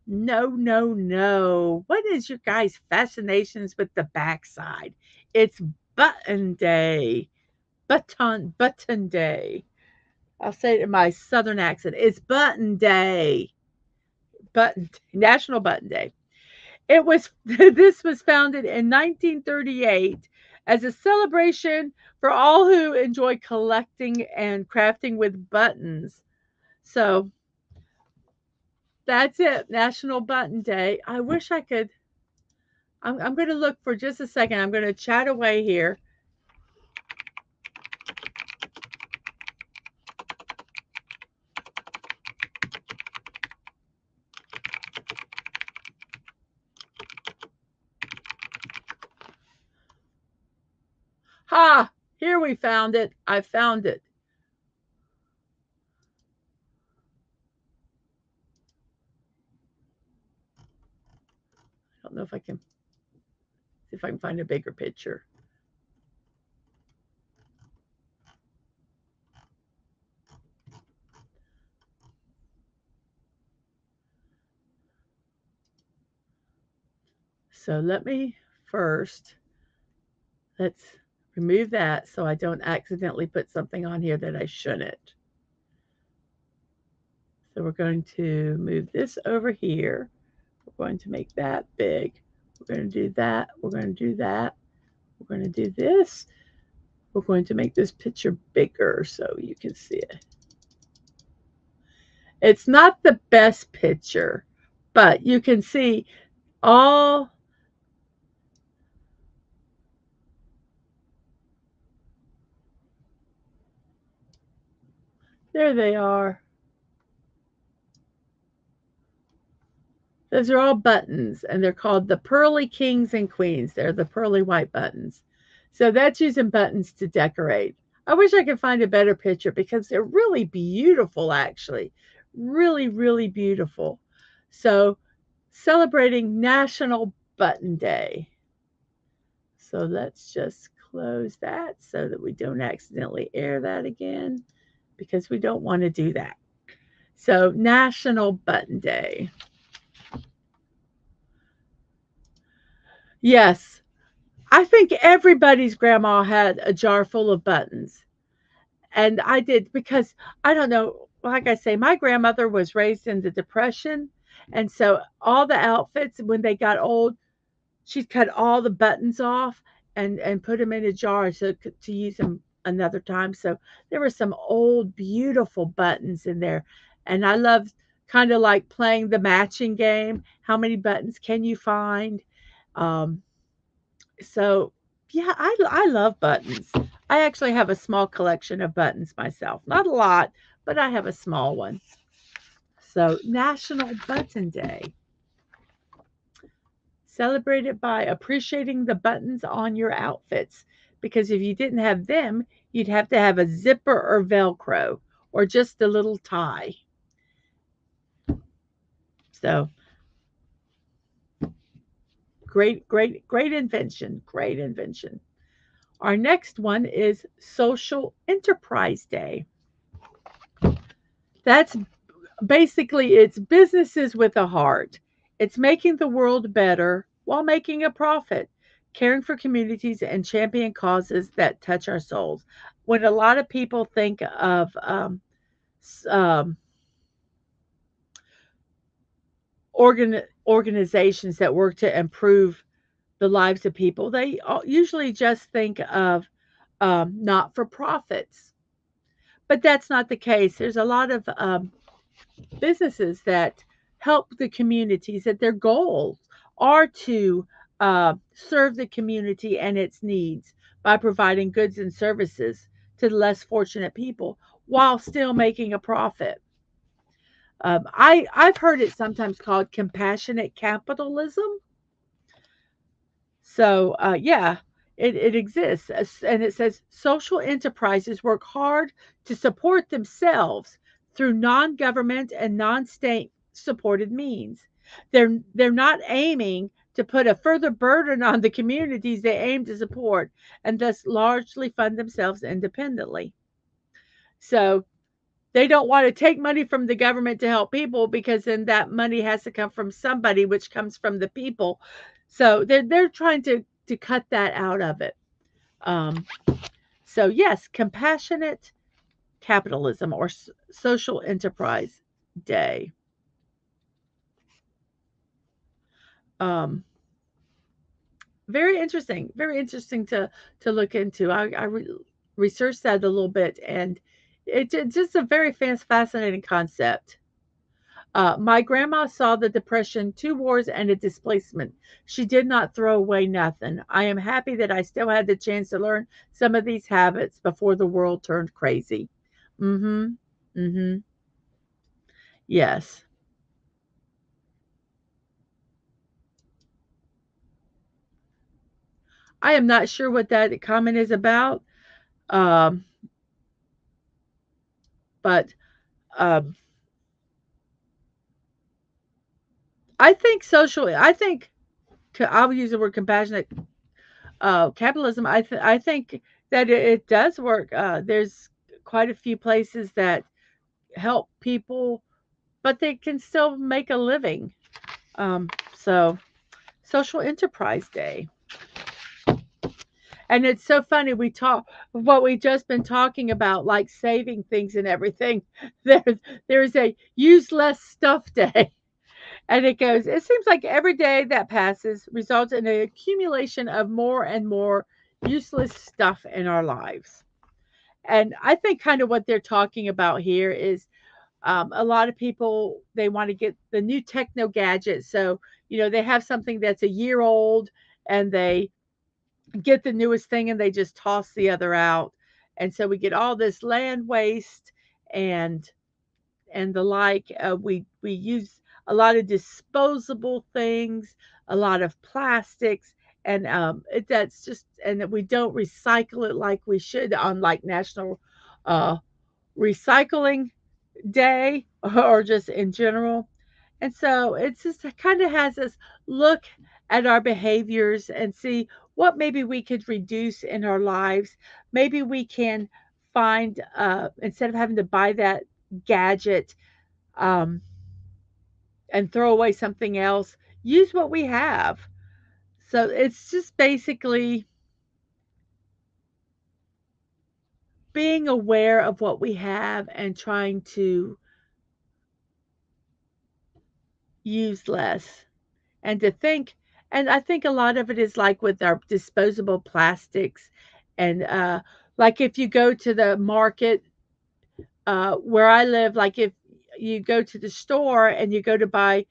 Speaker 1: No, no, no. What is your guys' fascinations with the backside? It's button day. Button day. I'll say it in my southern accent. It's button day. National Button Day. It was this was founded in 1938 as a celebration for all who enjoy collecting and crafting with buttons. So that's it, National Button Day. I wish I could. I'm going to look for just a second. I'm going to chat away here. Ha! Here we found it. I found it. I don't know if I can see if I can find a bigger picture. So let me first let's remove that so I don't accidentally put something on here that I shouldn't. So we're going to move this over here. We're going to make that big. We're going to do that. We're going to do that. We're going to do this. We're going to make this picture bigger so you can see it. It's not the best picture, but you can see all. There they are. Those are all buttons, and they're called the pearly kings and queens. They're the pearly white buttons. So that's using buttons to decorate. I wish I could find a better picture because they're really beautiful, actually. Really, really beautiful. So, celebrating National Button Day. So, let's just close that so that we don't accidentally air that again because we don't want to do that. So, National Button Day. Yes, I think everybody's grandma had a jar full of buttons. And I did because I don't know, like I say, my grandmother was raised in the Depression. And so all the outfits, when they got old, she'd cut all the buttons off and put them in a jar to use them another time. So there were some old, beautiful buttons in there. And I loved kind of like playing the matching game. How many buttons can you find? Um, so, yeah, I love buttons. I actually have a small collection of buttons myself. Not a lot, but I have a small one. So, National Button Day. Celebrated by appreciating the buttons on your outfits. Because if you didn't have them, you'd have to have a zipper or Velcro or just a little tie. So, great invention. Great invention. Our next one is Social Enterprise Day. That's basically it's businesses with a heart. It's making the world better while making a profit, caring for communities and champion causes that touch our souls. When a lot of people think of um, organizations that work to improve the lives of people, they usually just think of not for profits. But that's not the case. There's a lot of businesses that help the communities, that their goals are to serve the community and its needs by providing goods and services to the less fortunate people while still making a profit. I've heard it sometimes called compassionate capitalism. So, yeah, it exists. And it says social enterprises work hard to support themselves through non government and non state supported means. They're not aiming to put a further burden on the communities they aim to support and thus largely fund themselves independently. So, they don't want to take money from the government to help people because then that money has to come from somebody, which comes from the people. So they're trying to cut that out of it. Um, so yes, compassionate capitalism or social enterprise day. Um, very interesting to look into. I researched that a little bit, and it's just a very fascinating concept. My grandma saw the Depression, two wars, and a displacement. She did not throw away nothing. I am happy that I still had the chance to learn some of these habits before the world turned crazy. Mm-hmm. Mm-hmm. Yes. I am not sure what that comment is about, um, but um, I think I'll use the word compassionate capitalism. I think that it does work. There's quite a few places that help people, but they can still make a living. So, Social Enterprise Day. And it's so funny. We talk what we just been talking about, like saving things and everything. There's there's a use less stuff day. And it goes, it seems like every day that passes results in an accumulation of more and more useless stuff in our lives. And I think kind of what they're talking about here is a lot of people, they want to get the new techno gadget. So, they have something that's a year old and they get the newest thing and they just toss the other out. And so we get all this land waste and the like. We use a lot of disposable things, a lot of plastics, and that's just, and that we don't recycle it like we should on like National uh, Recycling Day or just in general. And so it's just it kind of has us look at our behaviors and see what maybe we could reduce in our lives. Maybe we can find, instead of having to buy that gadget, um, and throw away something else, use what we have. So it's just basically being aware of what we have and trying to use less and to think. And I think a lot of it is like with our disposable plastics and like if you go to the market, where I live, like if you go to the store and you go to buy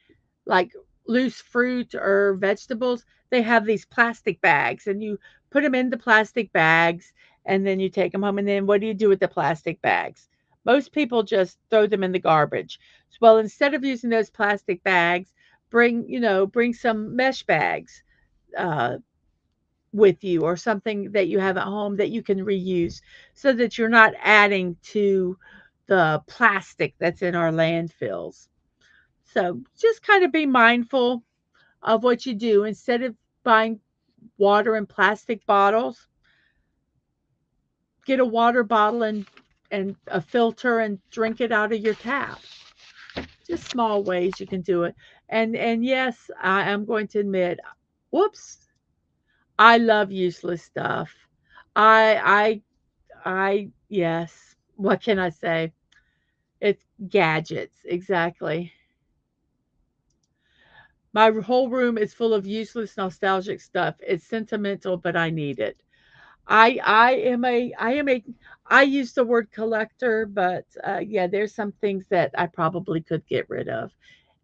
Speaker 1: like loose fruit or vegetables, they have these plastic bags and you put them in the plastic bags and then you take them home. And then what do you do with the plastic bags? Most people just throw them in the garbage. Well, instead of using those plastic bags, bring some mesh bags. Uh, with you or something that you have at home that you can reuse so that you're not adding to the plastic that's in our landfills. So just kind of be mindful of what you do. Instead of buying water in plastic bottles, get a water bottle and a filter and drink it out of your tap. Just small ways you can do it. And yes, I am going to admit, whoops, I love useless stuff. Yes. What can I say? It's gadgets, exactly. My whole room is full of useless nostalgic stuff. It's sentimental, but I need it. I use the word collector, but yeah, there's some things that I probably could get rid of.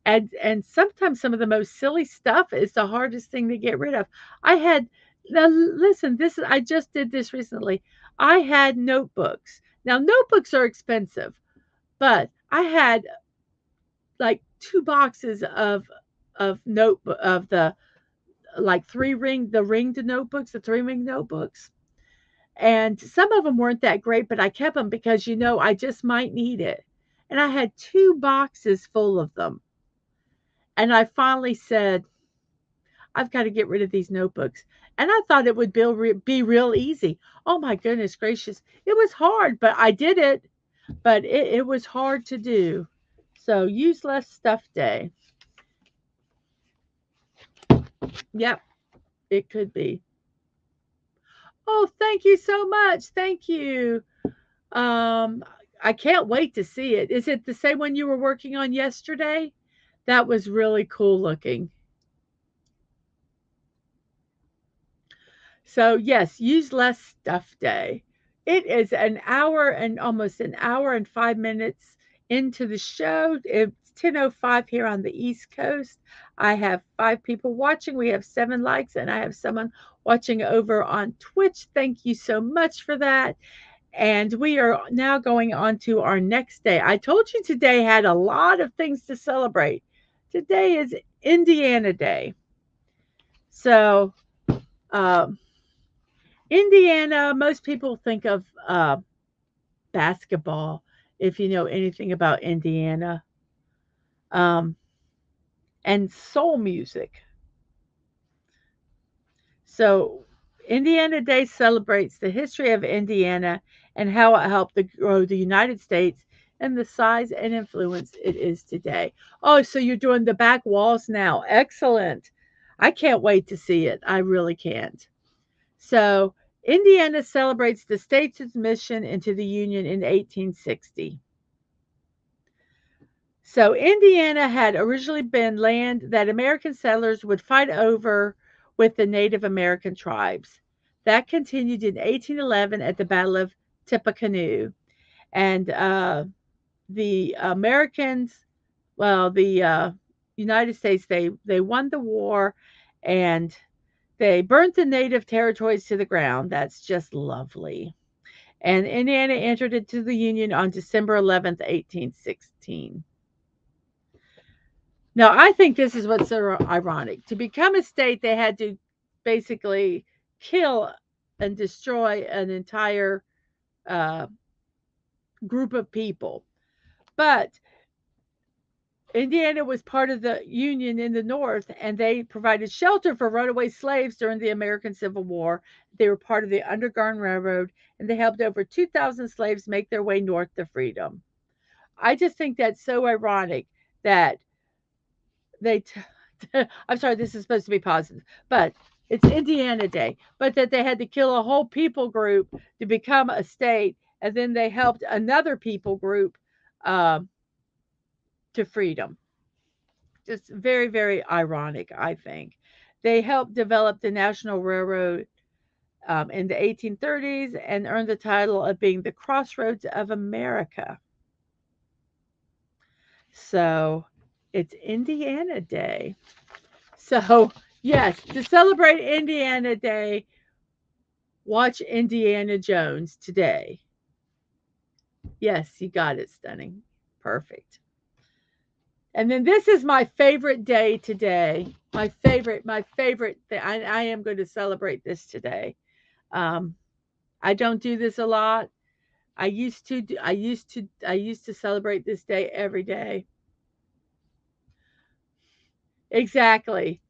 Speaker 1: And sometimes some of the most silly stuff is the hardest thing to get rid of. I had Now listen, I just did this recently. I had notebooks. Now notebooks are expensive, but I had like 2 boxes of notebook of the like 3 ring notebooks. And some of them weren't that great, but I kept them because I just might need it. And I had 2 boxes full of them. And I finally said, I've got to get rid of these notebooks. And I thought it would be real easy. Oh my goodness gracious. It was hard, but I did it. But it was hard to do. So use less stuff day. Yep, it could be. Oh, thank you so much. Thank you. Um, I can't wait to see it. Is it the same one you were working on yesterday? That was really cool looking. So, yes, use less stuff day. It is an hour and almost an hour and 5 minutes into the show. It's 10:05 here on the East Coast. I have 5 people watching. We have 7 likes, and I have someone watching over on Twitch. Thank you so much for that. And we are now going on to our next day. I told you today had a lot of things to celebrate. Today is Indiana Day. So, um, Indiana, most people think of basketball if you know anything about Indiana, um, and soul music. So, Indiana Day celebrates the history of Indiana and how it helped to grow the United States and the size and influence it is today. Oh, so you're doing the back walls now. Excellent. I can't wait to see it. I really can't. So, Indiana celebrates the state's admission into the Union in 1860. So, Indiana had originally been land that American settlers would fight over with the Native American tribes. That continued in 1811 at the Battle of Tippecanoe. And the Americans, well, the United States, they won the war, and they burnt the native territories to the ground. That's just lovely. And Indiana entered into the Union on December 11th, 1816. Now, I think this is what's so ironic. To become a state, they had to basically kill and destroy an entire uh, group of people. But Indiana was part of the Union in the North, and they provided shelter for runaway slaves during the American Civil War. They were part of the Underground Railroad, and they helped over 2,000 slaves make their way north to freedom. I just think that's so ironic that they, I'm sorry, this is supposed to be positive, but it's Indiana Day, but that they had to kill a whole people group to become a state, and then they helped another people group um, to freedom. Just very, very ironic, I think. They helped develop the National Railroad in the 1830s and earned the title of being the Crossroads of America. So it's Indiana Day. So, yes, to celebrate Indiana Day, watch Indiana Jones today. Yes, you got it, stunning. Perfect. And then this is my favorite day today. My favorite thing. I am going to celebrate this today. Um, I don't do this a lot. I used to celebrate this day every day. Exactly.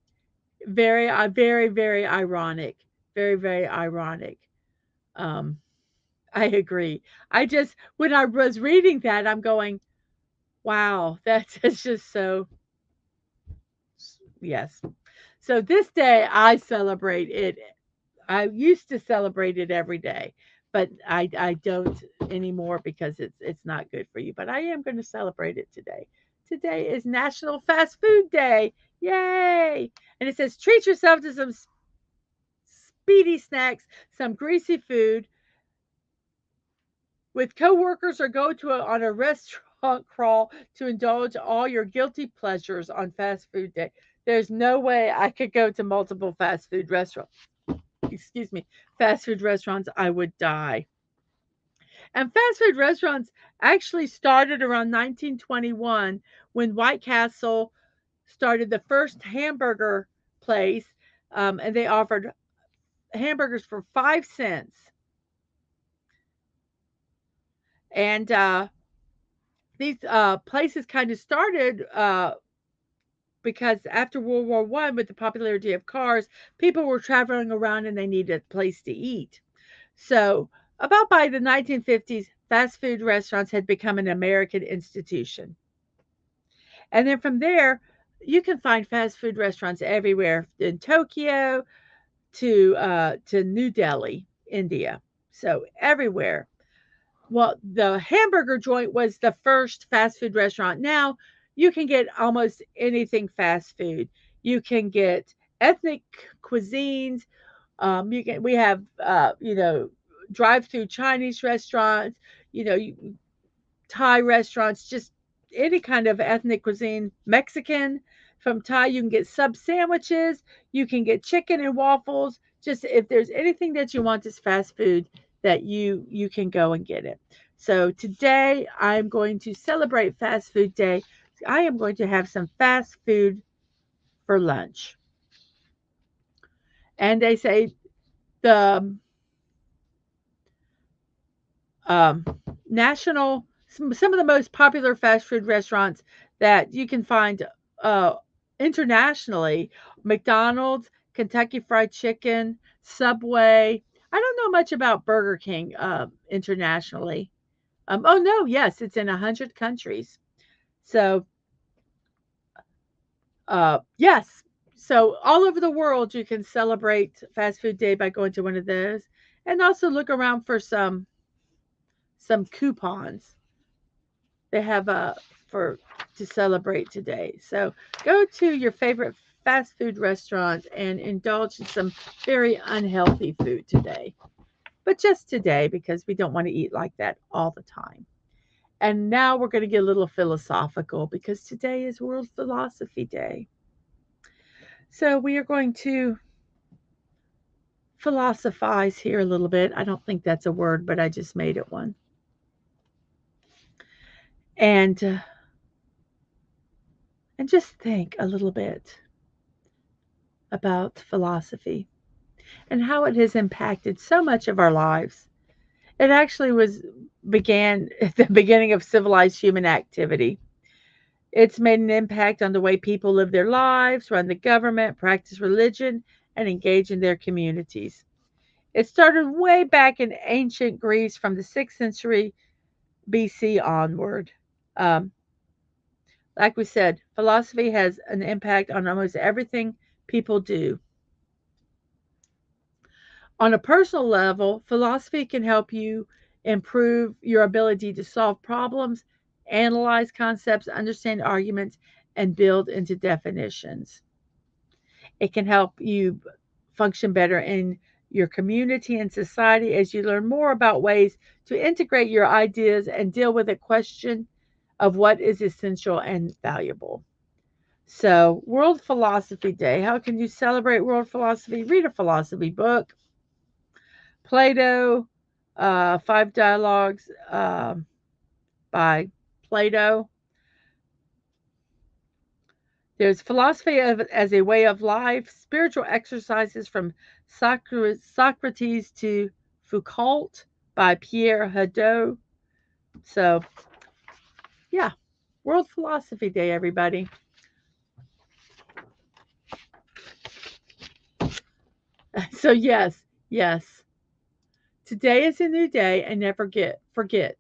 Speaker 1: Very, very ironic. Very, very ironic. Um, I agree. I just, when I was reading that, I'm going, wow, that's just so, yes. So this day I celebrate it. I used to celebrate it every day, but I don't anymore because it's not good for you. But I am going to celebrate it today. Today is National Fast Food Day. Yay! And it says treat yourself to some speedy snacks, some greasy food with coworkers, or go to on a restaurant crawl to indulge all your guilty pleasures on fast food day. There's no way I could go to multiple fast food restaurants. Excuse me, fast food restaurants, I would die. And fast food restaurants actually started around 1921 when White Castle started the first hamburger place, and they offered hamburgers for 5 cents. And these places kind of started because after World War I, with the popularity of cars, people were traveling around and they needed a place to eat. So, about by the 1950s, fast food restaurants had become an American institution. And then from there, you can find fast food restaurants everywhere in Tokyo to New Delhi, India. So everywhere. Well, the hamburger joint was the first fast food restaurant. Now you can get almost anything fast food. You can get ethnic cuisines. We have drive-through Chinese restaurants. You know, Thai restaurants, just any kind of ethnic cuisine. Mexican from Thai, you can get sub sandwiches. You can get chicken and waffles. Just if there's anything that you want as fast food, that you can go and get it. So today I'm going to celebrate Fast Food Day. I am going to have some fast food for lunch. And they say the um, national, some of the most popular fast food restaurants that you can find uh, internationally: McDonald's, Kentucky Fried Chicken, Subway. I don't know much about Burger King internationally. Oh no, yes, it's in 100 countries. So yes, so all over the world you can celebrate Fast Food Day by going to one of those. And also look around for some coupons they have for to celebrate today. So go to your favorite fast food restaurant and indulge in some very unhealthy food today. But just today because we don't want to eat like that all the time. And now we're going to get a little philosophical because today is World Philosophy Day. So we are going to philosophize here a little bit. I don't think that's a word, but I just made it one. And uh, and just think a little bit about philosophy and how it has impacted so much of our lives. It actually began at the beginning of civilized human activity. It's made an impact on the way people live their lives, run the government, practice religion, and engage in their communities. It started way back in ancient Greece from the 6th century BC onward. Um, like we said, philosophy has an impact on almost everything people do. On a personal level, philosophy can help you improve your ability to solve problems, analyze concepts, understand arguments, and build into definitions. It can help you function better in your community and society as you learn more about ways to integrate your ideas and deal with a question of what is essential and valuable. So, World Philosophy Day. How can you celebrate world philosophy? Read a philosophy book. Plato, Five Dialogues by Plato. There's philosophy as a way of life, spiritual exercises from Socrates to Foucault by Pierre Hadot. So, yeah, World Philosophy Day, everybody. So, yes, today is a new day, and never forget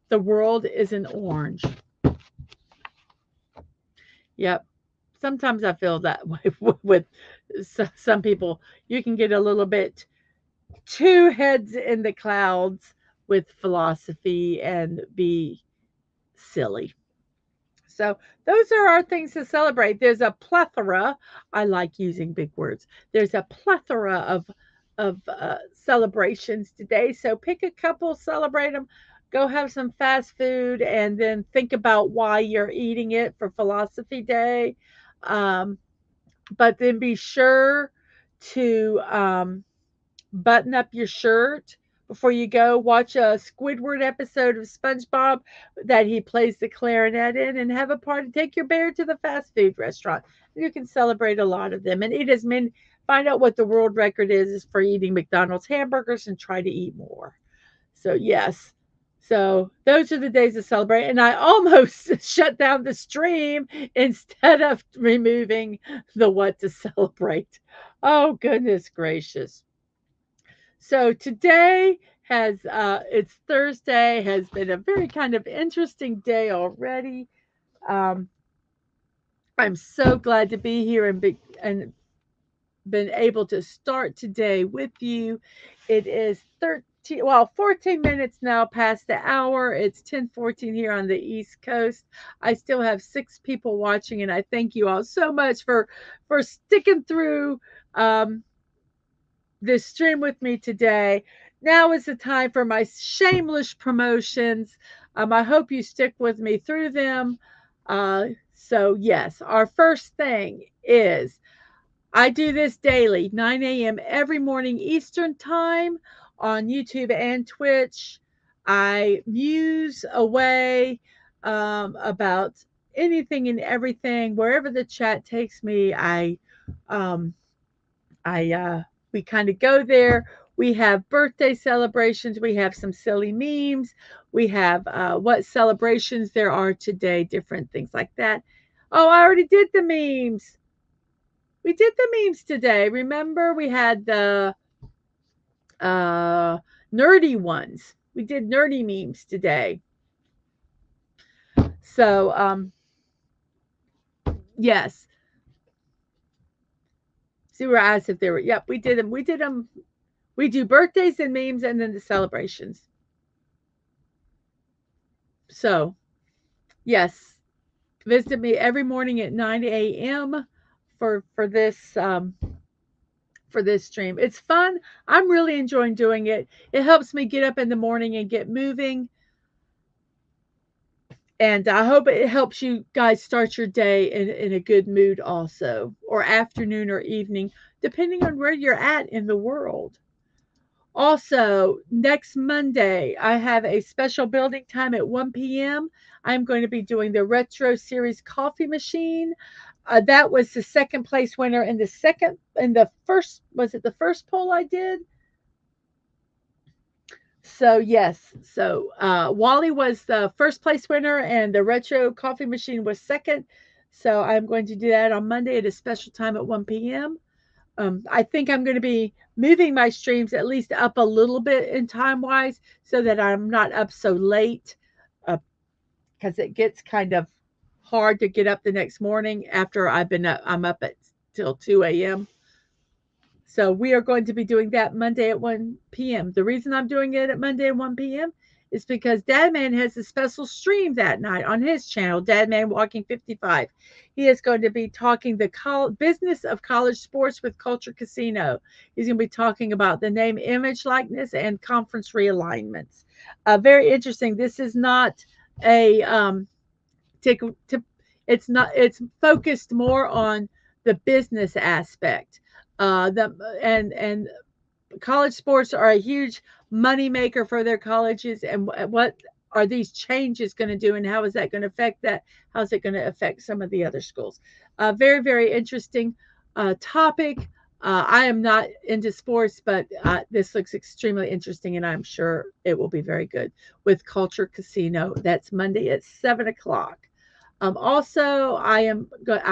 Speaker 1: the world is an orange. Yep. Sometimes I feel that way with some people. You can get a little bit too heads in the clouds with philosophy and be silly. So those are our things to celebrate. There's a plethora. I like using big words. There's a plethora of celebrations today. So pick a couple, celebrate them. Go have some fast food, and then think about why you're eating it for Philosophy Day. Um, but then be sure to button up your shirt before you go. Watch a Squidward episode of SpongeBob that he plays the clarinet in, and have a party. Take your bear to the fast food restaurant. You can celebrate a lot of them and eat as many. Find out what the world record is for eating McDonald's hamburgers and try to eat more. So yes. So those are the days to celebrate. And I almost shut down the stream instead of removing the what to celebrate. Oh goodness gracious. So today has it's Thursday, has been a very kind of interesting day already. Um, I'm so glad to be here and been able to start today with you. It is 14 minutes now past the hour. It's 10:14 here on the East Coast. I still have 6 people watching, and I thank you all so much for sticking through this stream with me today. Now is the time for my shameless promotions. I hope you stick with me through them. So yes, our first thing is I do this daily, 9 a.m. every morning Eastern Time on YouTube and Twitch. I muse away about anything and everything. Wherever the chat takes me, um, we kind of go there. We have birthday celebrations. We have some silly memes. We have what celebrations there are today, different things like that. Oh, I already did the memes. We did the memes today. Remember, we had the uh, nerdy ones. We did nerdy memes today. So, yes. See where I asked if they were. Yep, we did them. We did them. We do birthdays and memes and then the celebrations. So, yes, visit me every morning at 9 a.m. For this stream. It's fun. I'm really enjoying doing it. It helps me get up in the morning and get moving. And I hope it helps you guys start your day in a good mood also, or afternoon or evening, depending on where you're at in the world. Also, next Monday, I have a special building time at 1 p.m. I'm going to be doing the Retro Series coffee machine. That was the second place winner in the first, was it the first poll I did? So yes, so Wally was the first place winner, and the retro coffee machine was second. So I'm going to do that on Monday at a special time at 1 p.m. I think I'm going to be moving my streams at least up a little bit in time wise, so that I'm not up so late, because it gets kind of hard to get up the next morning after I've been up. I'm up at till 2 a.m. So we are going to be doing that Monday at 1 p.m. The reason I'm doing it at Monday at 1 p.m. is because Dadman has a special stream that night on his channel, DadmanWalking55. He is going to be talking the business of college sports with Culture Casino. He's going to be talking about the name, image, likeness, and conference realignments. Very interesting. This is not a to, to it's focused more on the business aspect. And college sports are a huge money maker for their colleges, and what are these changes going to do, and how is that going to affect that? How's it going to affect some of the other schools? Very, very interesting topic. I am not into sports, but this looks extremely interesting, and I'm sure it will be very good with Culture Casino. That's Monday at 7 o'clock. Also, I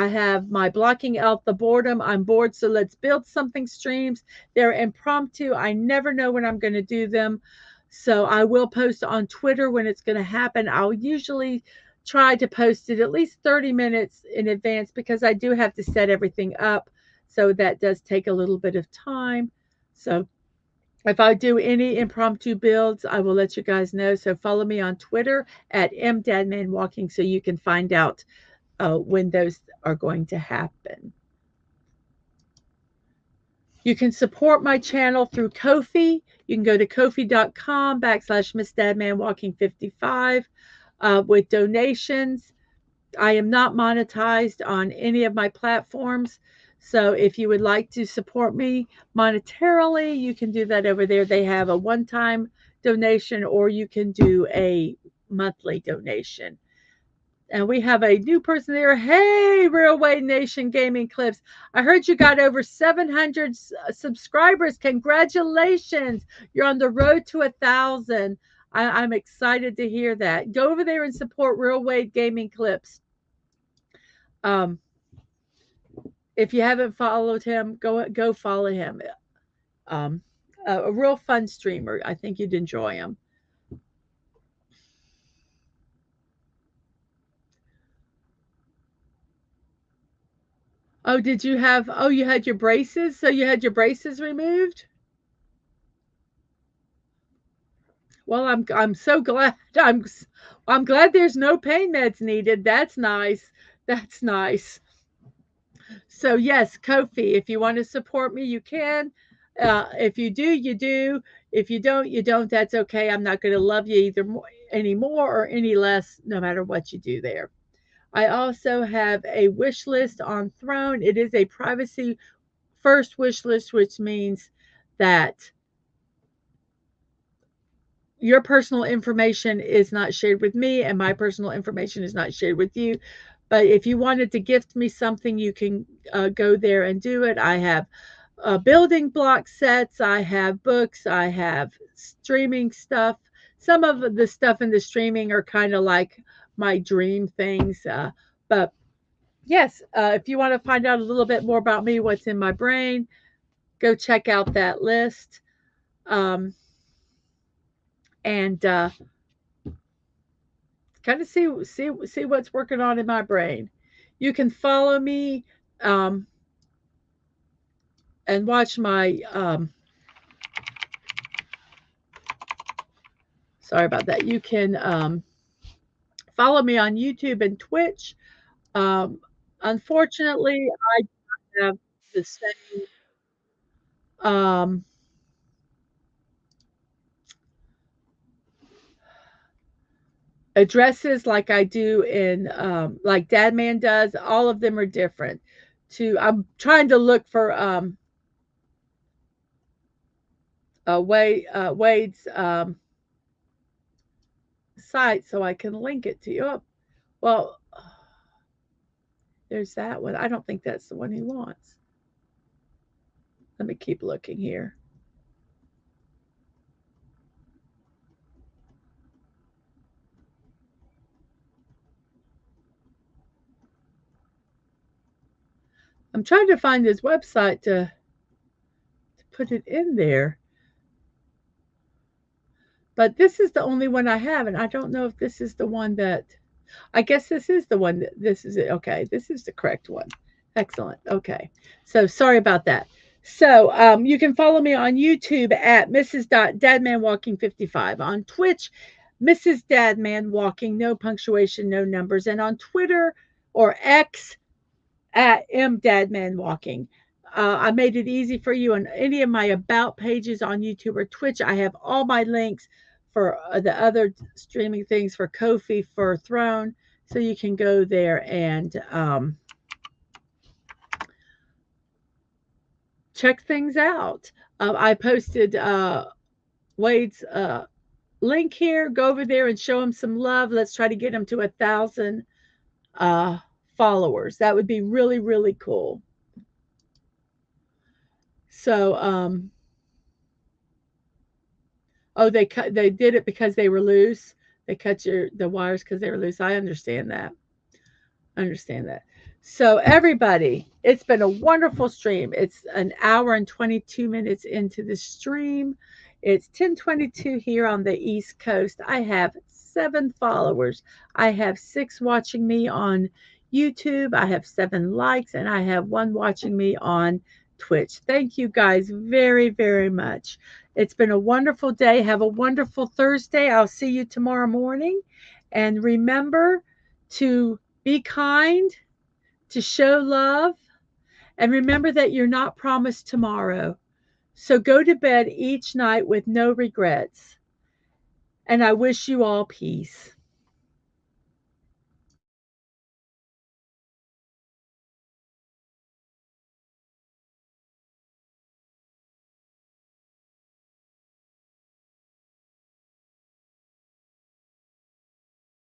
Speaker 1: have my blocking out the boredom. I'm bored, so let's build something streams. They're impromptu. I never know when I'm going to do them. So I will post on Twitter when it's going to happen. I'll usually try to post it at least 30 minutes in advance, because I do have to set everything up. So that does take a little bit of time. So if I do any impromptu builds, I will let you guys know. So follow me on Twitter at MDadmanWalking, so you can find out when those are going to happen. You can support my channel through Ko-fi. You can go to kofi.com/ Mrs.DadmanWalking55 with donations. I am not monetized on any of my platforms. So if you would like to support me monetarily, you can do that over there. They have a one-time donation, or you can do a monthly donation. And we have a new person there. Hey, Real Way Nation Gaming Clips. I heard you got over 700 subscribers. Congratulations. You're on the road to 1,000. I'm excited to hear that. Go over there and support Real Way Gaming Clips. If you haven't followed him, go follow him. A real fun streamer. I think you'd enjoy him. Oh, did you have? Oh, you had your braces. So you had your braces removed. Well, I'm so glad. I'm glad there's no pain meds needed. That's nice. That's nice. So yes, Ko-fi. If you want to support me, you can. If you do, you do. If you don't, you don't. That's okay. I'm not going to love you either any more or any less, no matter what you do there. I also have a wish list on Throne. It is a privacy first wish list, which means that your personal information is not shared with me, and my personal information is not shared with you. But if you wanted to gift me something, you can go there and do it. I have building block sets, I have books, I have streaming stuff. Some of the stuff in the streaming are kind of like my dream things. But yes, if you want to find out a little bit more about me, what's in my brain, go check out that list. And kind of see what's working on in my brain. You can follow me and watch my Sorry about that. You can follow me on YouTube and Twitch. Um, Unfortunately, I have the same um, addresses like I do in like Dadman does. All of them are different. I'm trying to look for Wade's site so I can link it to you. Oh, well, there's that one. I don't think that's the one he wants. Let me keep looking here. I'm trying to find his website to put it in there. But this is the only one I have, and I don't know if this is the one that I guess this is the one that this is it. Okay, this is the correct one. Excellent. Okay. So sorry about that. So you can follow me on YouTube at Mrs.DadmanWalking55, on Twitch, Mrs. Dadman Walking, no punctuation, no numbers, and on Twitter or X at MDadmanWalking. I made it easy for you on any of my about pages on YouTube or Twitch. I have all my links for the other streaming things for Kofi, for Throne, so you can go there and check things out. I posted Wade's link here. Go over there and show him some love. Let's try to get him to 1,000 followers. That would be really, really cool. So, oh, they did it because they were loose. They cut the wires because they were loose. I understand that. I understand that. So everybody, it's been a wonderful stream. It's an hour and 22 minutes into the stream. It's 10:22 here on the East Coast. I have 7 followers. I have 6 watching me on YouTube. I have 7 likes, and I have 1 watching me on Twitch. Thank you guys very, very much. It's been a wonderful day. Have a wonderful Thursday. I'll see you tomorrow morning. And remember to be kind, to show love, and remember that you're not promised tomorrow. So go to bed each night with no regrets. And I wish you all peace.